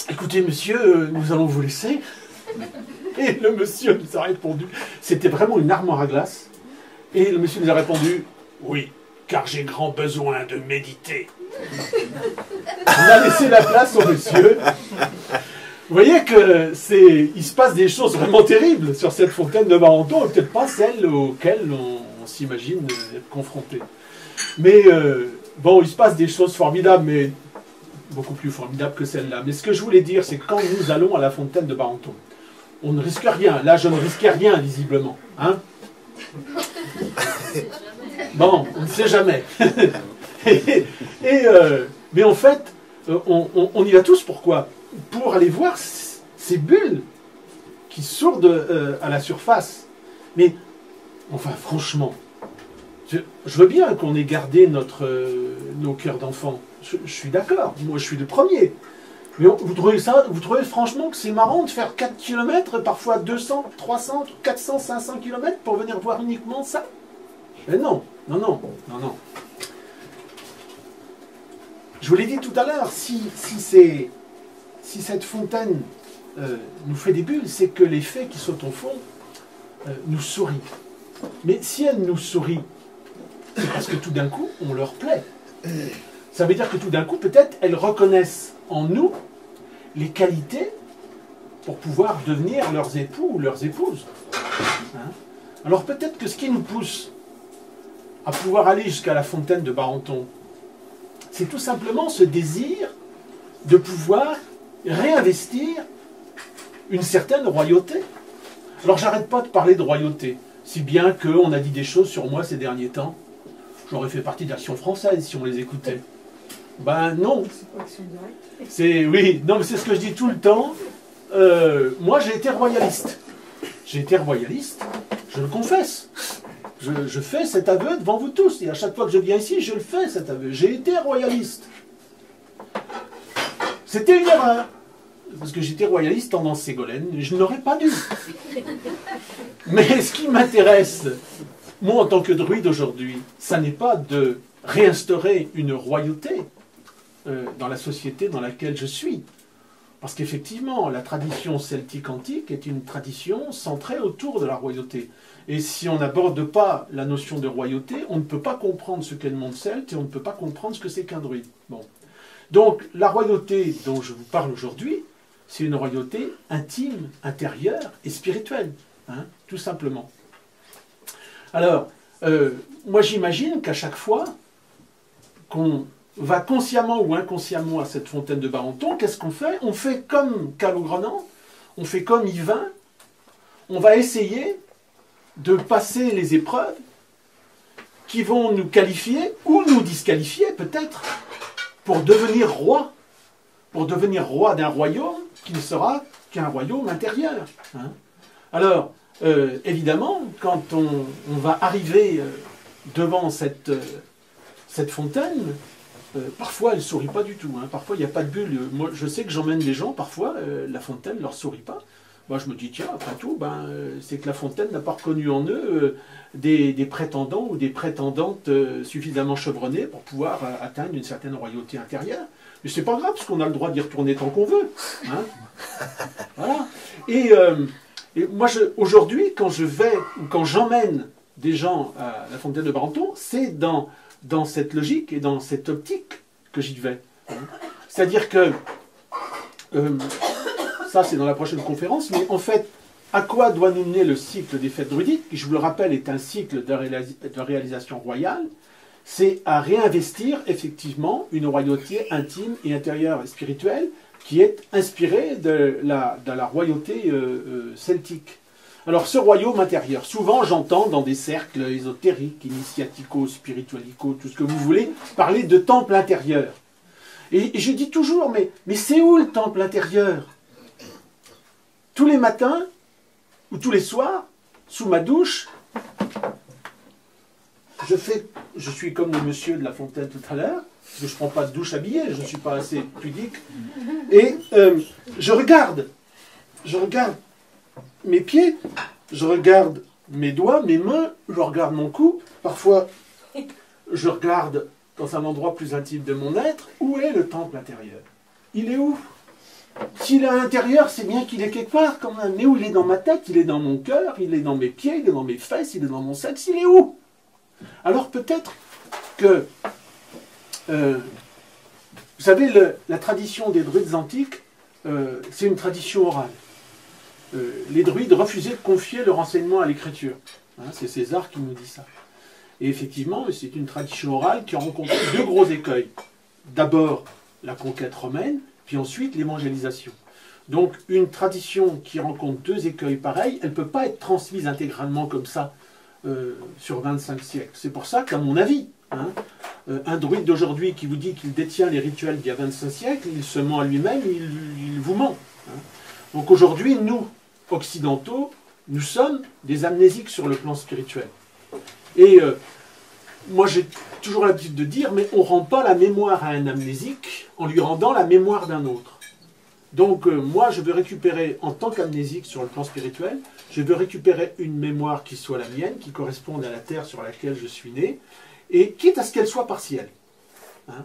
écoutez, monsieur, nous allons vous laisser. Et le monsieur nous a répondu, c'était vraiment une armoire à glace. Et le monsieur nous a répondu, oui, car j'ai grand besoin de méditer. On a laissé la place au monsieur. Vous voyez il se passe des choses vraiment terribles sur cette fontaine de Barenton, et peut-être pas celles auxquelles on s'imagine être confronté. Mais bon, il se passe des choses formidables, mais beaucoup plus formidables que celle-là. Mais ce que je voulais dire, c'est que quand nous allons à la fontaine de Barenton, on ne risque rien. Là, je ne risquais rien, visiblement. Hein? Bon, on ne sait jamais. Mais en fait, on y va tous, pourquoi? Pour aller voir ces bulles qui sourdent à la surface. Mais, enfin, franchement, je veux bien qu'on ait gardé nos cœurs d'enfants. Je suis d'accord, moi je suis le premier. Mais vous trouvez franchement que c'est marrant de faire 4 km, parfois 200, 300, 400, 500 km pour venir voir uniquement ça? Mais non, non, non, non, non. Je vous l'ai dit tout à l'heure, si cette fontaine nous fait des bulles, c'est que les fées qui sont au fond nous sourient. Mais si elles nous sourient, c'est parce que tout d'un coup, on leur plaît. Ça veut dire que tout d'un coup, peut-être, elles reconnaissent en nous les qualités pour pouvoir devenir leurs époux ou leurs épouses. Hein? Alors peut-être que ce qui nous pousse à pouvoir aller jusqu'à la fontaine de Barenton, c'est tout simplement ce désir de pouvoir réinvestir une certaine royauté. Alors j'arrête pas de parler de royauté, si bien qu'on a dit des choses sur moi ces derniers temps. J'aurais fait partie de l'Action française si on les écoutait. Ben non. Oui, non, mais c'est ce que je dis tout le temps. Moi j'ai été royaliste. J'ai été royaliste, je le confesse. Je fais cet aveu devant vous tous. Et à chaque fois que je viens ici, je le fais cet aveu. J'ai été royaliste. C'était une erreur. parce que j'étais royaliste tendance Ségolène, je n'aurais pas dû. Mais ce qui m'intéresse, moi en tant que druide aujourd'hui, ça n'est pas de réinstaurer une royauté dans la société dans laquelle je suis. Parce qu'effectivement, la tradition celtique antique est une tradition centrée autour de la royauté. Et si on n'aborde pas la notion de royauté, on ne peut pas comprendre ce qu'est le monde celte et on ne peut pas comprendre ce que c'est qu'un druide. Bon. Donc, la royauté dont je vous parle aujourd'hui, c'est une royauté intime, intérieure et spirituelle, hein, tout simplement. Alors, moi j'imagine qu'à chaque fois qu'on va consciemment ou inconsciemment à cette fontaine de Barenton, qu'est-ce qu'on fait? On fait comme Calogrenant, on fait comme Yvain, on va essayer de passer les épreuves qui vont nous qualifier ou nous disqualifier peut-être pour devenir roi d'un royaume qui ne sera qu'un royaume intérieur. Hein. Alors, évidemment, quand on va arriver devant cette fontaine, parfois elle ne sourit pas du tout. Hein. Parfois il n'y a pas de bulle. Moi, je sais que j'emmène des gens, parfois la fontaine ne leur sourit pas. Moi, je me dis, tiens, après tout, c'est que la fontaine n'a pas reconnu en eux des prétendants ou des prétendantes suffisamment chevronnés pour pouvoir atteindre une certaine royauté intérieure. Mais c'est pas grave, parce qu'on a le droit d'y retourner tant qu'on veut. Hein. Voilà. Et moi, aujourd'hui, quand je vais, ou quand j'emmène des gens à la fontaine de Barenton, c'est dans cette logique et dans cette optique que j'y vais. Hein. C'est-à-dire que, ça c'est dans la prochaine conférence, mais en fait, à quoi doit nous mener le cycle des fêtes druidiques, qui je vous le rappelle est un cycle de réalisation royale, c'est à réinvestir effectivement une royauté intime et intérieure et spirituelle qui est inspirée de la royauté celtique. Alors ce royaume intérieur, souvent j'entends dans des cercles ésotériques, initiaticaux, spiritualicaux, tout ce que vous voulez, parler de temple intérieur. Et je dis toujours, mais c'est où le temple intérieur? Tous les matins, ou tous les soirs, sous ma douche, je suis comme le monsieur de la fontaine tout à l'heure, parce que je ne prends pas de douche habillée, je ne suis pas assez pudique, et je regarde mes pieds, je regarde mes doigts, mes mains, je regarde mon cou, parfois je regarde dans un endroit plus intime de mon être, où est le temple intérieur? Il est où? S'il est à l'intérieur, c'est bien qu'il est quelque part quand même, mais où il est dans ma tête, il est dans mon cœur, il est dans mes pieds, il est dans mes fesses, il est dans mon sexe, il est où? Alors peut-être que, vous savez, la tradition des druides antiques, c'est une tradition orale. Les druides refusaient de confier leur enseignement à l'écriture. Hein, c'est César qui nous dit ça. Et effectivement, c'est une tradition orale qui a rencontré deux gros écueils. D'abord, la conquête romaine, puis ensuite l'évangélisation. Donc, une tradition qui rencontre deux écueils pareils, elle ne peut pas être transmise intégralement comme ça sur 25 siècles. C'est pour ça qu'à mon avis, hein, un druide d'aujourd'hui qui vous dit qu'il détient les rituels d'il y a 25 siècles, il se ment à lui-même, il vous ment. Hein. Donc aujourd'hui, nous, occidentaux, nous sommes des amnésiques sur le plan spirituel. Et moi, j'ai toujours l'habitude de dire, mais on ne rend pas la mémoire à un amnésique en lui rendant la mémoire d'un autre. Donc moi, je veux récupérer, en tant qu'amnésique sur le plan spirituel, je veux récupérer une mémoire qui soit la mienne, qui corresponde à la terre sur laquelle je suis né, et quitte à ce qu'elle soit partielle. Hein.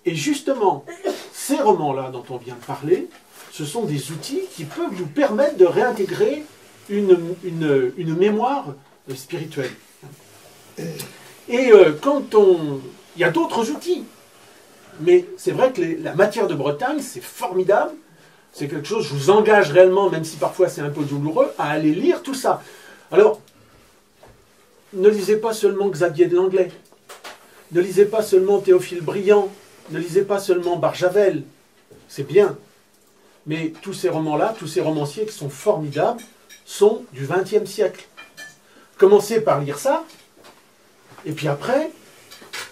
Et justement, ces romans-là dont on vient de parler, ce sont des outils qui peuvent nous permettre de réintégrer une mémoire spirituelle. Et il y a d'autres outils. Mais c'est vrai que la matière de Bretagne, c'est formidable. C'est quelque chose, je vous engage réellement, même si parfois c'est un peu douloureux, à aller lire tout ça. Alors, ne lisez pas seulement Xavier de Langlais. Ne lisez pas seulement Théophile Briand. Ne lisez pas seulement Barjavel. C'est bien. Mais tous ces romans-là, tous ces romanciers qui sont formidables, sont du XXe siècle. Commencez par lire ça, et puis après,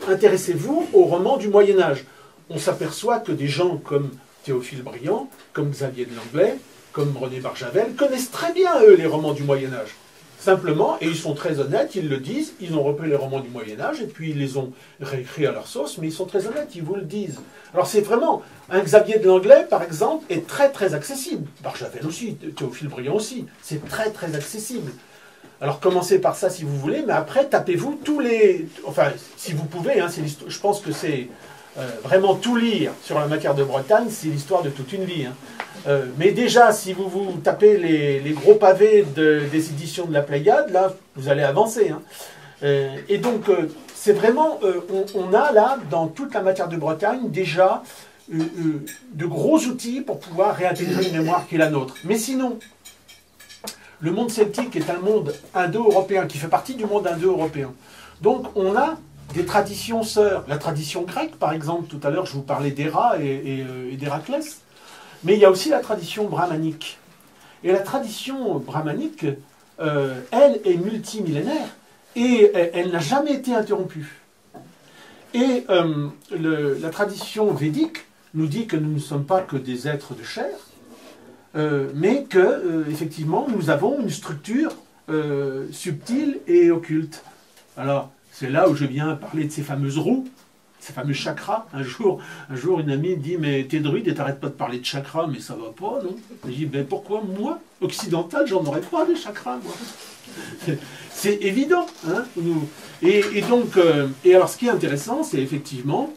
intéressez-vous aux romans du Moyen-Âge. On s'aperçoit que des gens comme Théophile Briand, comme Xavier de Langlais, comme René Barjavel, connaissent très bien, eux, les romans du Moyen-Âge. Simplement, et ils sont très honnêtes, ils le disent, ils ont repris les romans du Moyen-Âge, et puis ils les ont réécrits à leur sauce, mais ils sont très honnêtes, ils vous le disent. Alors c'est vraiment, un Xavier de Langlais, par exemple, est très très accessible. Barjavel aussi, Théophile Briand aussi, c'est très très accessible. Alors commencez par ça si vous voulez, mais après tapez-vous tous les... Enfin, si vous pouvez, hein, je pense que c'est vraiment tout lire sur la matière de Bretagne, c'est l'histoire de toute une vie. Hein. Mais déjà, si vous vous tapez les gros pavés des éditions de la Pléiade, là, vous allez avancer. Hein. Et donc, c'est vraiment... on a là, dans toute la matière de Bretagne, déjà de gros outils pour pouvoir réintégrer une mémoire qui est la nôtre. Mais sinon... Le monde celtique est un monde indo-européen, qui fait partie du monde indo-européen. Donc on a des traditions sœurs. La tradition grecque, par exemple, tout à l'heure je vous parlais d'Héra et d'Héraclès. Mais il y a aussi la tradition brahmanique. Et la tradition brahmanique, elle, est multimillénaire. Et elle n'a jamais été interrompue. Et la tradition védique nous dit que nous ne sommes pas que des êtres de chair, mais que, effectivement, nous avons une structure subtile et occulte. Alors, c'est là où je viens parler de ces fameuses roues, ces fameux chakras. Un jour, une amie me dit « Mais t'es druide et t'arrêtes pas de parler de chakras, mais ça va pas, non ?» Je dis « Ben pourquoi moi, occidental, j'en aurais pas des chakras, moi ?» C'est évident. Hein, et donc, et alors ce qui est intéressant, c'est effectivement...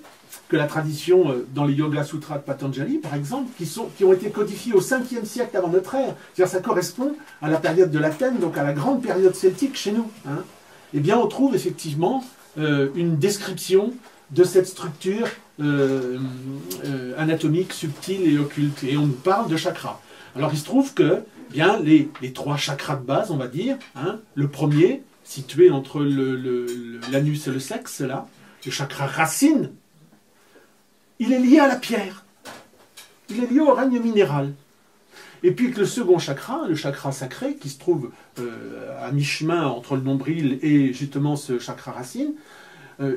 que la tradition dans les Yoga Sutras de Patanjali, par exemple, qui ont été codifiés au 5e siècle avant notre ère, c'est-à-dire ça correspond à la période de l'Athènes, donc à la grande période celtique chez nous, hein, eh bien on trouve effectivement une description de cette structure anatomique, subtile et occulte, et on nous parle de chakras. Alors il se trouve que bien, les 3 chakras de base, on va dire, hein, le premier, situé entre l'anus et le sexe, là, le chakra racine, il est lié à la pierre. Il est lié au règne minéral. Et puis que le second chakra, le chakra sacré, qui se trouve à mi-chemin entre le nombril et justement ce chakra racine,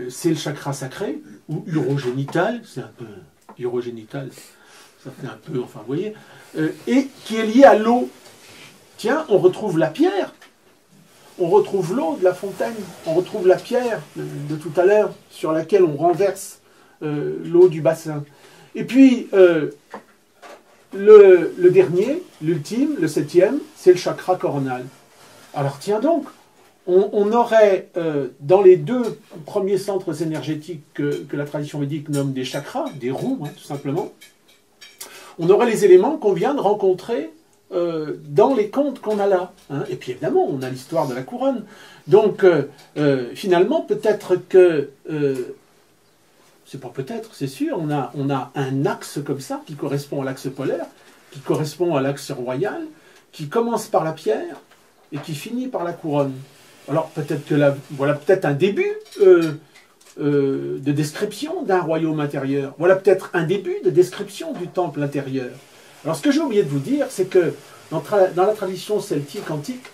c'est le chakra sacré, ou urogénital, c'est un peu... Urogénital, ça fait un peu... Enfin, vous voyez, et qui est lié à l'eau. Tiens, on retrouve la pierre, on retrouve l'eau de la fontaine, on retrouve la pierre de tout à l'heure, sur laquelle on renverse l'eau du bassin. Et puis, le dernier, l'ultime, le 7e, c'est le chakra coronal. Alors tiens donc, on aurait, dans les 2 premiers centres énergétiques que la tradition védique nomme des chakras, des roues, hein, tout simplement, on aurait les éléments qu'on vient de rencontrer dans les contes qu'on a là. Hein. Et puis évidemment, on a l'histoire de la couronne. Donc, finalement, peut-être que... c'est pas peut-être, c'est sûr, on a un axe comme ça, qui correspond à l'axe polaire, qui correspond à l'axe royal, qui commence par la pierre, et qui finit par la couronne. Alors peut-être que voilà peut-être un début de description d'un royaume intérieur. Voilà peut-être un début de description du temple intérieur. Alors ce que j'ai oublié de vous dire, c'est que dans la tradition celtique antique,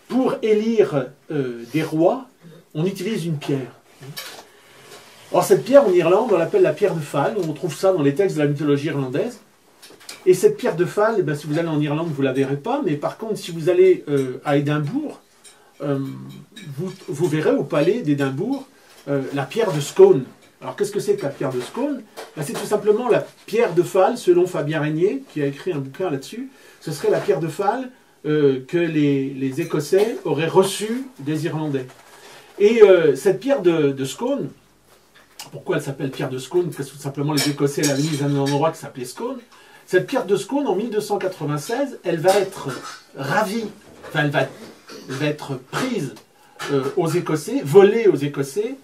pour élire des rois, on utilise une pierre. Or, cette pierre, en Irlande, on l'appelle la pierre de Fal. On trouve ça dans les textes de la mythologie irlandaise. Et cette pierre de Fal, eh bien, si vous allez en Irlande, vous ne la verrez pas. Mais par contre, si vous allez à Édimbourg, vous verrez au palais d'Édimbourg la pierre de Scone. Alors, qu'est-ce que c'est que la pierre de Scone? Ben, c'est tout simplement la pierre de Fal, selon Fabien Régnier, qui a écrit un bouquin là-dessus. Ce serait la pierre de Fal que les Écossais auraient reçue des Irlandais. Et cette pierre de Scone... Pourquoi elle s'appelle pierre de Scone? Parce que tout simplement les Écossais l'avaient mise à un endroit qui s'appelait Scone. Cette pierre de Scone, en 1296, elle va être ravie, enfin elle va être prise aux Écossais, volée aux Écossais,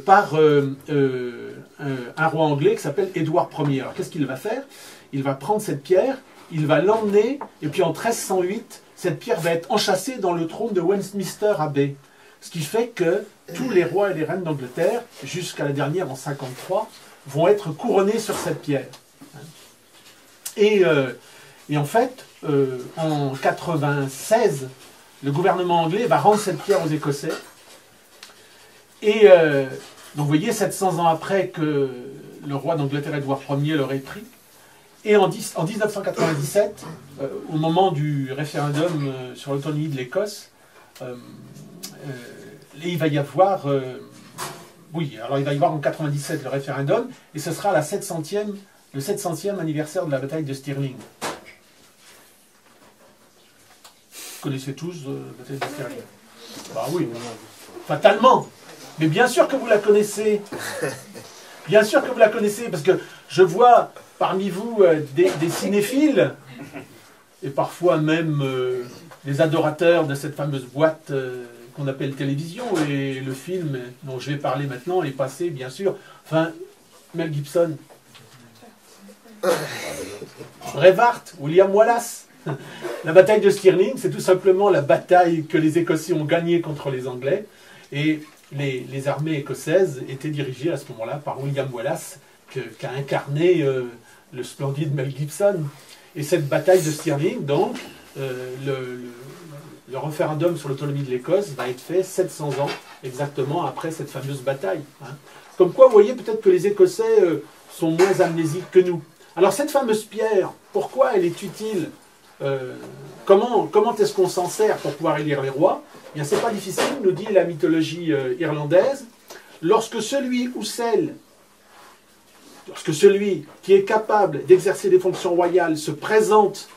par un roi anglais qui s'appelle Édouard Ier. Alors qu'est-ce qu'il va faire? Il va prendre cette pierre, il va l'emmener, et puis en 1308, cette pierre va être enchâssée dans le trône de Westminster Abbey. Ce qui fait que tous les rois et les reines d'Angleterre, jusqu'à la dernière en 53, vont être couronnés sur cette pierre. Et en fait, en 96, le gouvernement anglais va rendre cette pierre aux Écossais. Et donc vous voyez, 700 ans après que le roi d'Angleterre Édouard Ier l'aurait pris. Et en 1997, au moment du référendum sur l'autonomie de l'Écosse, il va y avoir... oui, alors il va y avoir en 97 le référendum, et ce sera le 700e anniversaire de la bataille de Stirling. Vous connaissez tous la bataille de Stirling? Bah oui, fatalement. Mais bien sûr que vous la connaissez. Bien sûr que vous la connaissez, parce que je vois parmi vous des cinéphiles, et parfois même des adorateurs de cette fameuse boîte qu'on appelle télévision, et le film dont je vais parler maintenant est passé, bien sûr, enfin, Mel Gibson, Braveheart, William Wallace. La bataille de Stirling, c'est tout simplement la bataille que les Écossais ont gagnée contre les Anglais, et les armées écossaises étaient dirigées à ce moment-là par William Wallace, qu'a incarné le splendide Mel Gibson. Et cette bataille de Stirling, donc, le référendum sur l'autonomie de l'Écosse va être fait 700 ans exactement après cette fameuse bataille. Hein. Comme quoi, vous voyez peut-être que les Écossais sont moins amnésiques que nous. Alors cette fameuse pierre, pourquoi elle est utile? Comment est-ce qu'on s'en sert pour pouvoir élire les rois? Eh bien, c'est pas difficile, nous dit la mythologie irlandaise. Lorsque celui qui est capable d'exercer des fonctions royales se présente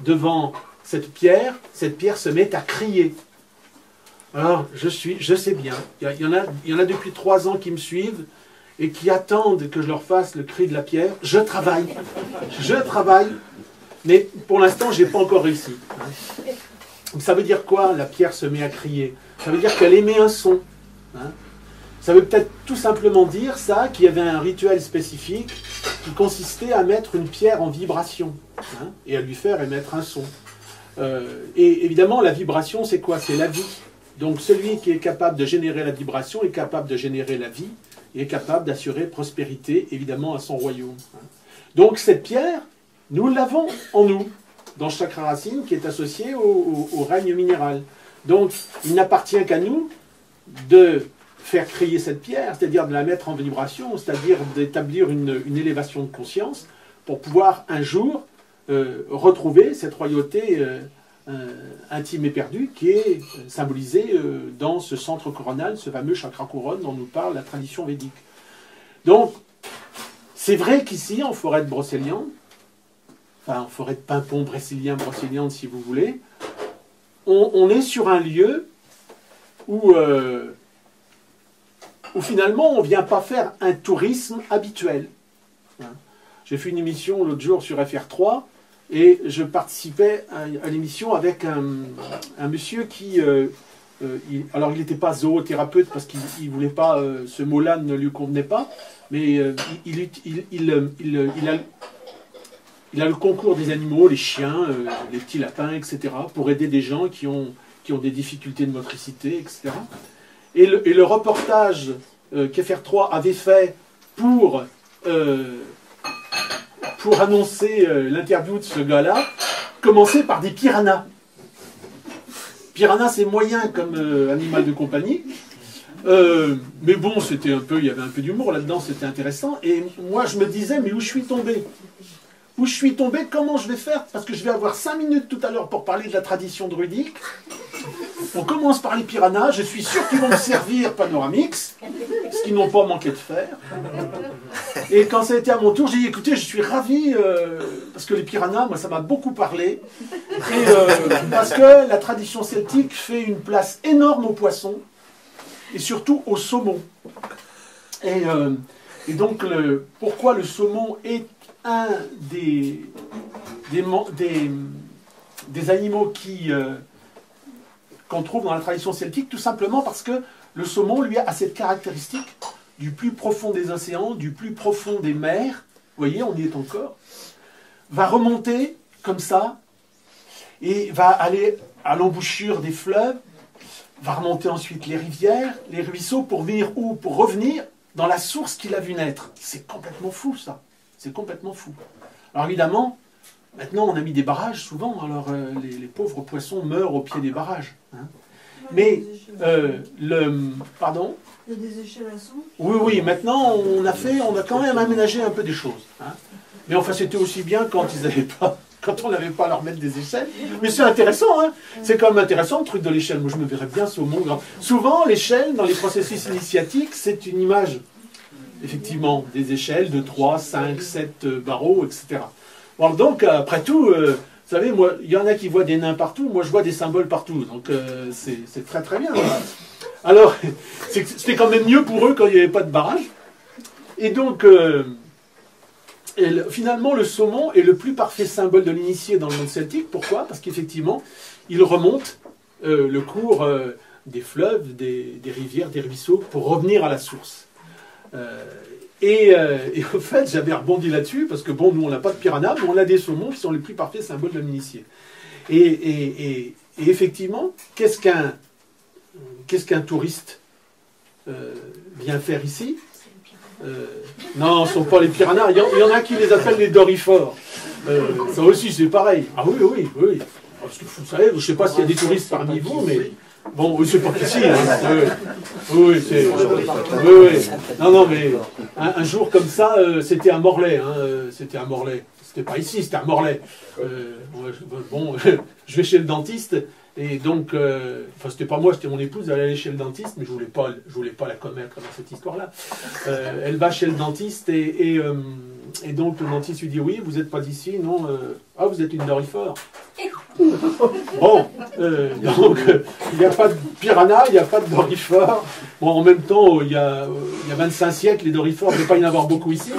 devant cette pierre se met à crier. Alors, je sais bien, il y en a depuis 3 ans qui me suivent et qui attendent que je leur fasse le cri de la pierre. Je travaille, mais pour l'instant, je n'ai pas encore réussi. Donc, ça veut dire quoi, la pierre se met à crier? Ça veut dire qu'elle émet un son. Hein. Ça veut peut-être tout simplement dire ça, qu'il y avait un rituel spécifique qui consistait à mettre une pierre en vibration hein, et à lui faire émettre un son. Et évidemment, la vibration, c'est quoi? C'est la vie. Donc celui qui est capable de générer la vibration est capable de générer la vie et est capable d'assurer prospérité, évidemment, à son royaume. Donc cette pierre, nous l'avons en nous, dans Chakra Racine, qui est associé au règne minéral. Donc il n'appartient qu'à nous de faire crier cette pierre, c'est-à-dire de la mettre en vibration, c'est-à-dire d'établir une élévation de conscience pour pouvoir un jour retrouver cette royauté intime et perdue qui est symbolisée dans ce centre coronal, ce fameux chakra couronne dont nous parle la tradition védique. Donc, c'est vrai qu'ici, en forêt de Brocéliande, enfin en forêt de Pimpon, Brocéliande, si vous voulez, on est sur un lieu où finalement on ne vient pas faire un tourisme habituel. J'ai fait une émission l'autre jour sur FR3 et je participais à l'émission avec un monsieur qui... alors il n'était pas zoothérapeute parce qu'il ne voulait pas, ce mot-là ne lui convenait pas, mais il a le concours des animaux, les chiens, les petits lapins, etc., pour aider des gens qui ont des difficultés de motricité, etc. Et le reportage qu'FR3 avait fait pour annoncer l'interview de ce gars-là, commençait par des piranhas. Piranha, c'est moyen comme animal de compagnie. Mais bon, c'était un peu, il y avait un peu d'humour là-dedans, c'était intéressant. Et moi, je me disais, mais où je suis tombé? Où je suis tombé? Comment je vais faire? Parce que je vais avoir 5 minutes tout à l'heure pour parler de la tradition druidique. On commence par les piranhas, je suis sûr qu'ils vont me servir Panoramix, ce qu'ils n'ont pas manqué de faire. Et quand ça a été à mon tour, j'ai dit, écoutez, je suis ravi, parce que les piranhas, moi, ça m'a beaucoup parlé. Et parce que la tradition celtique fait une place énorme aux poissons, et surtout au saumon. Et donc, pourquoi le saumon est un des animaux qu'on trouve dans la tradition celtique, tout simplement parce que le saumon, lui, a cette caractéristique du plus profond des océans, du plus profond des mers, vous voyez, on y est encore, va remonter comme ça, et va aller à l'embouchure des fleuves, va remonter ensuite les rivières, les ruisseaux, pour venir où? Pour revenir dans la source qu'il a vu naître. C'est complètement fou, ça. C'est complètement fou. Alors évidemment, maintenant on a mis des barrages souvent, alors les pauvres poissons meurent au pied des barrages. Hein. Mais, pardon? Il y a des échelles à son. Oui, maintenant on a quand même aménagé un peu des choses. Hein. Mais enfin c'était aussi bien quand ils n'avaient pas quand on n'avait pas à leur mettre des échelles. Mais c'est intéressant, hein. C'est quand même intéressant le truc de l'échelle. Moi, je me verrais bien saumon grand. Souvent, l'échelle, dans les processus initiatiques, c'est une image, effectivement, des échelles de 3, 5, 7 barreaux, etc. Bon, donc, après tout, vous savez, moi, il y en a qui voient des nains partout, moi je vois des symboles partout. Donc, c'est très très bien. Alors, c'était quand même mieux pour eux quand il n'y avait pas de barrage. Et donc, finalement, le saumon est le plus parfait symbole de l'initié dans le monde celtique. Pourquoi? Parce qu'effectivement, il remonte le cours des fleuves, des rivières, des ruisseaux, pour revenir à la source. Et au fait, j'avais rebondi là-dessus, parce que bon, nous on n'a pas de piranha, mais on a des saumons qui sont les plus parfaits symboles de l'initié. Et effectivement, qu'est-ce qu'un touriste vient faire ici? Non, ce ne sont pas les piranhas. Il y en a qui les appellent les dorifores. Ça aussi, c'est pareil. Ah oui, oui, oui. Parce que vous savez, je ne sais pas s'il y a des touristes parmi vous, mais bon, c'est pas qu'ici. Hein. Oui, c'est. Oui. Non, mais un jour comme ça, c'était à Morlaix. Hein, c'était à Morlaix. C'était pas ici, c'était à Morlaix. Bon, je vais chez le dentiste. Et donc, enfin, c'était pas moi, c'était mon épouse, elle allait chez le dentiste, mais je voulais pas la commettre dans cette histoire-là. Elle va chez le dentiste et donc le dentiste lui dit oui, vous n'êtes pas d'ici, non, ah, vous êtes une dorifore. Bon, donc il n'y a pas de piranha, il n'y a pas de dorifore. Bon, en même temps, il y a 25 siècles, les dorifores, il ne peut pas y en avoir beaucoup ici.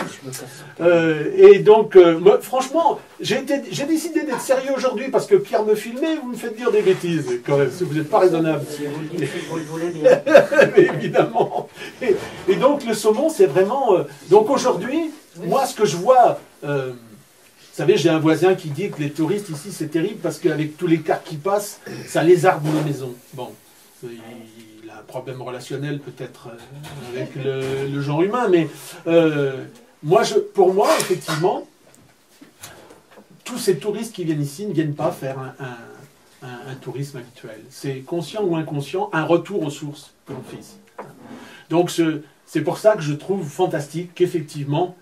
Et donc, moi, franchement, j'ai décidé d'être sérieux aujourd'hui parce que Pierre me filmait, vous me faites dire des bêtises, quand même, si vous n'êtes pas raisonnable. Vous le voulez bien. Mais évidemment. Et donc, le saumon, c'est vraiment... donc aujourd'hui, moi, ce que je vois... vous savez, j'ai un voisin qui dit que les touristes ici, c'est terrible parce qu'avec tous les cars qui passent, ça lézarde nos maisons. Bon, il a un problème relationnel peut-être avec le genre humain, mais pour moi, effectivement, tous ces touristes qui viennent ici ne viennent pas faire un tourisme habituel. C'est conscient ou inconscient, un retour aux sources que l'on fait ici. Donc c'est pour ça que je trouve fantastique qu'effectivement,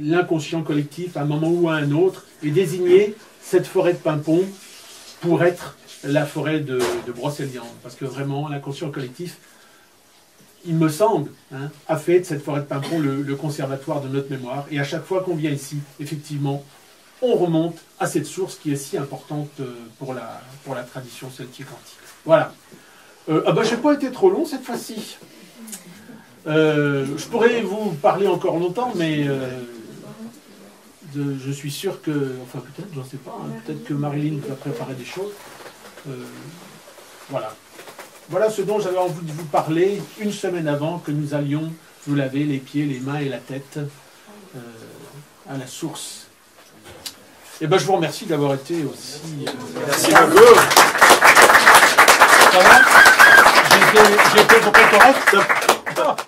l'inconscient collectif, à un moment ou à un autre, ait désigné cette forêt de Pimpon pour être la forêt de Brocéliande. Parce que vraiment, l'inconscient collectif, il me semble, hein, a fait de cette forêt de Pimpon le conservatoire de notre mémoire. Et à chaque fois qu'on vient ici, effectivement, on remonte à cette source qui est si importante pour la tradition celtique antique. Voilà. Je n'ai pas été trop long cette fois-ci. Je pourrais vous parler encore longtemps, mais je suis sûr que... Enfin, peut-être, j'en sais pas. Hein, peut-être que Marilyn va préparer des choses. Voilà. Voilà ce dont j'avais envie de vous parler une semaine avant que nous allions nous laver les pieds, les mains et la tête à la source. Et ben, je vous remercie d'avoir été aussi... Merci beaucoup. Ça va? J'ai été correct?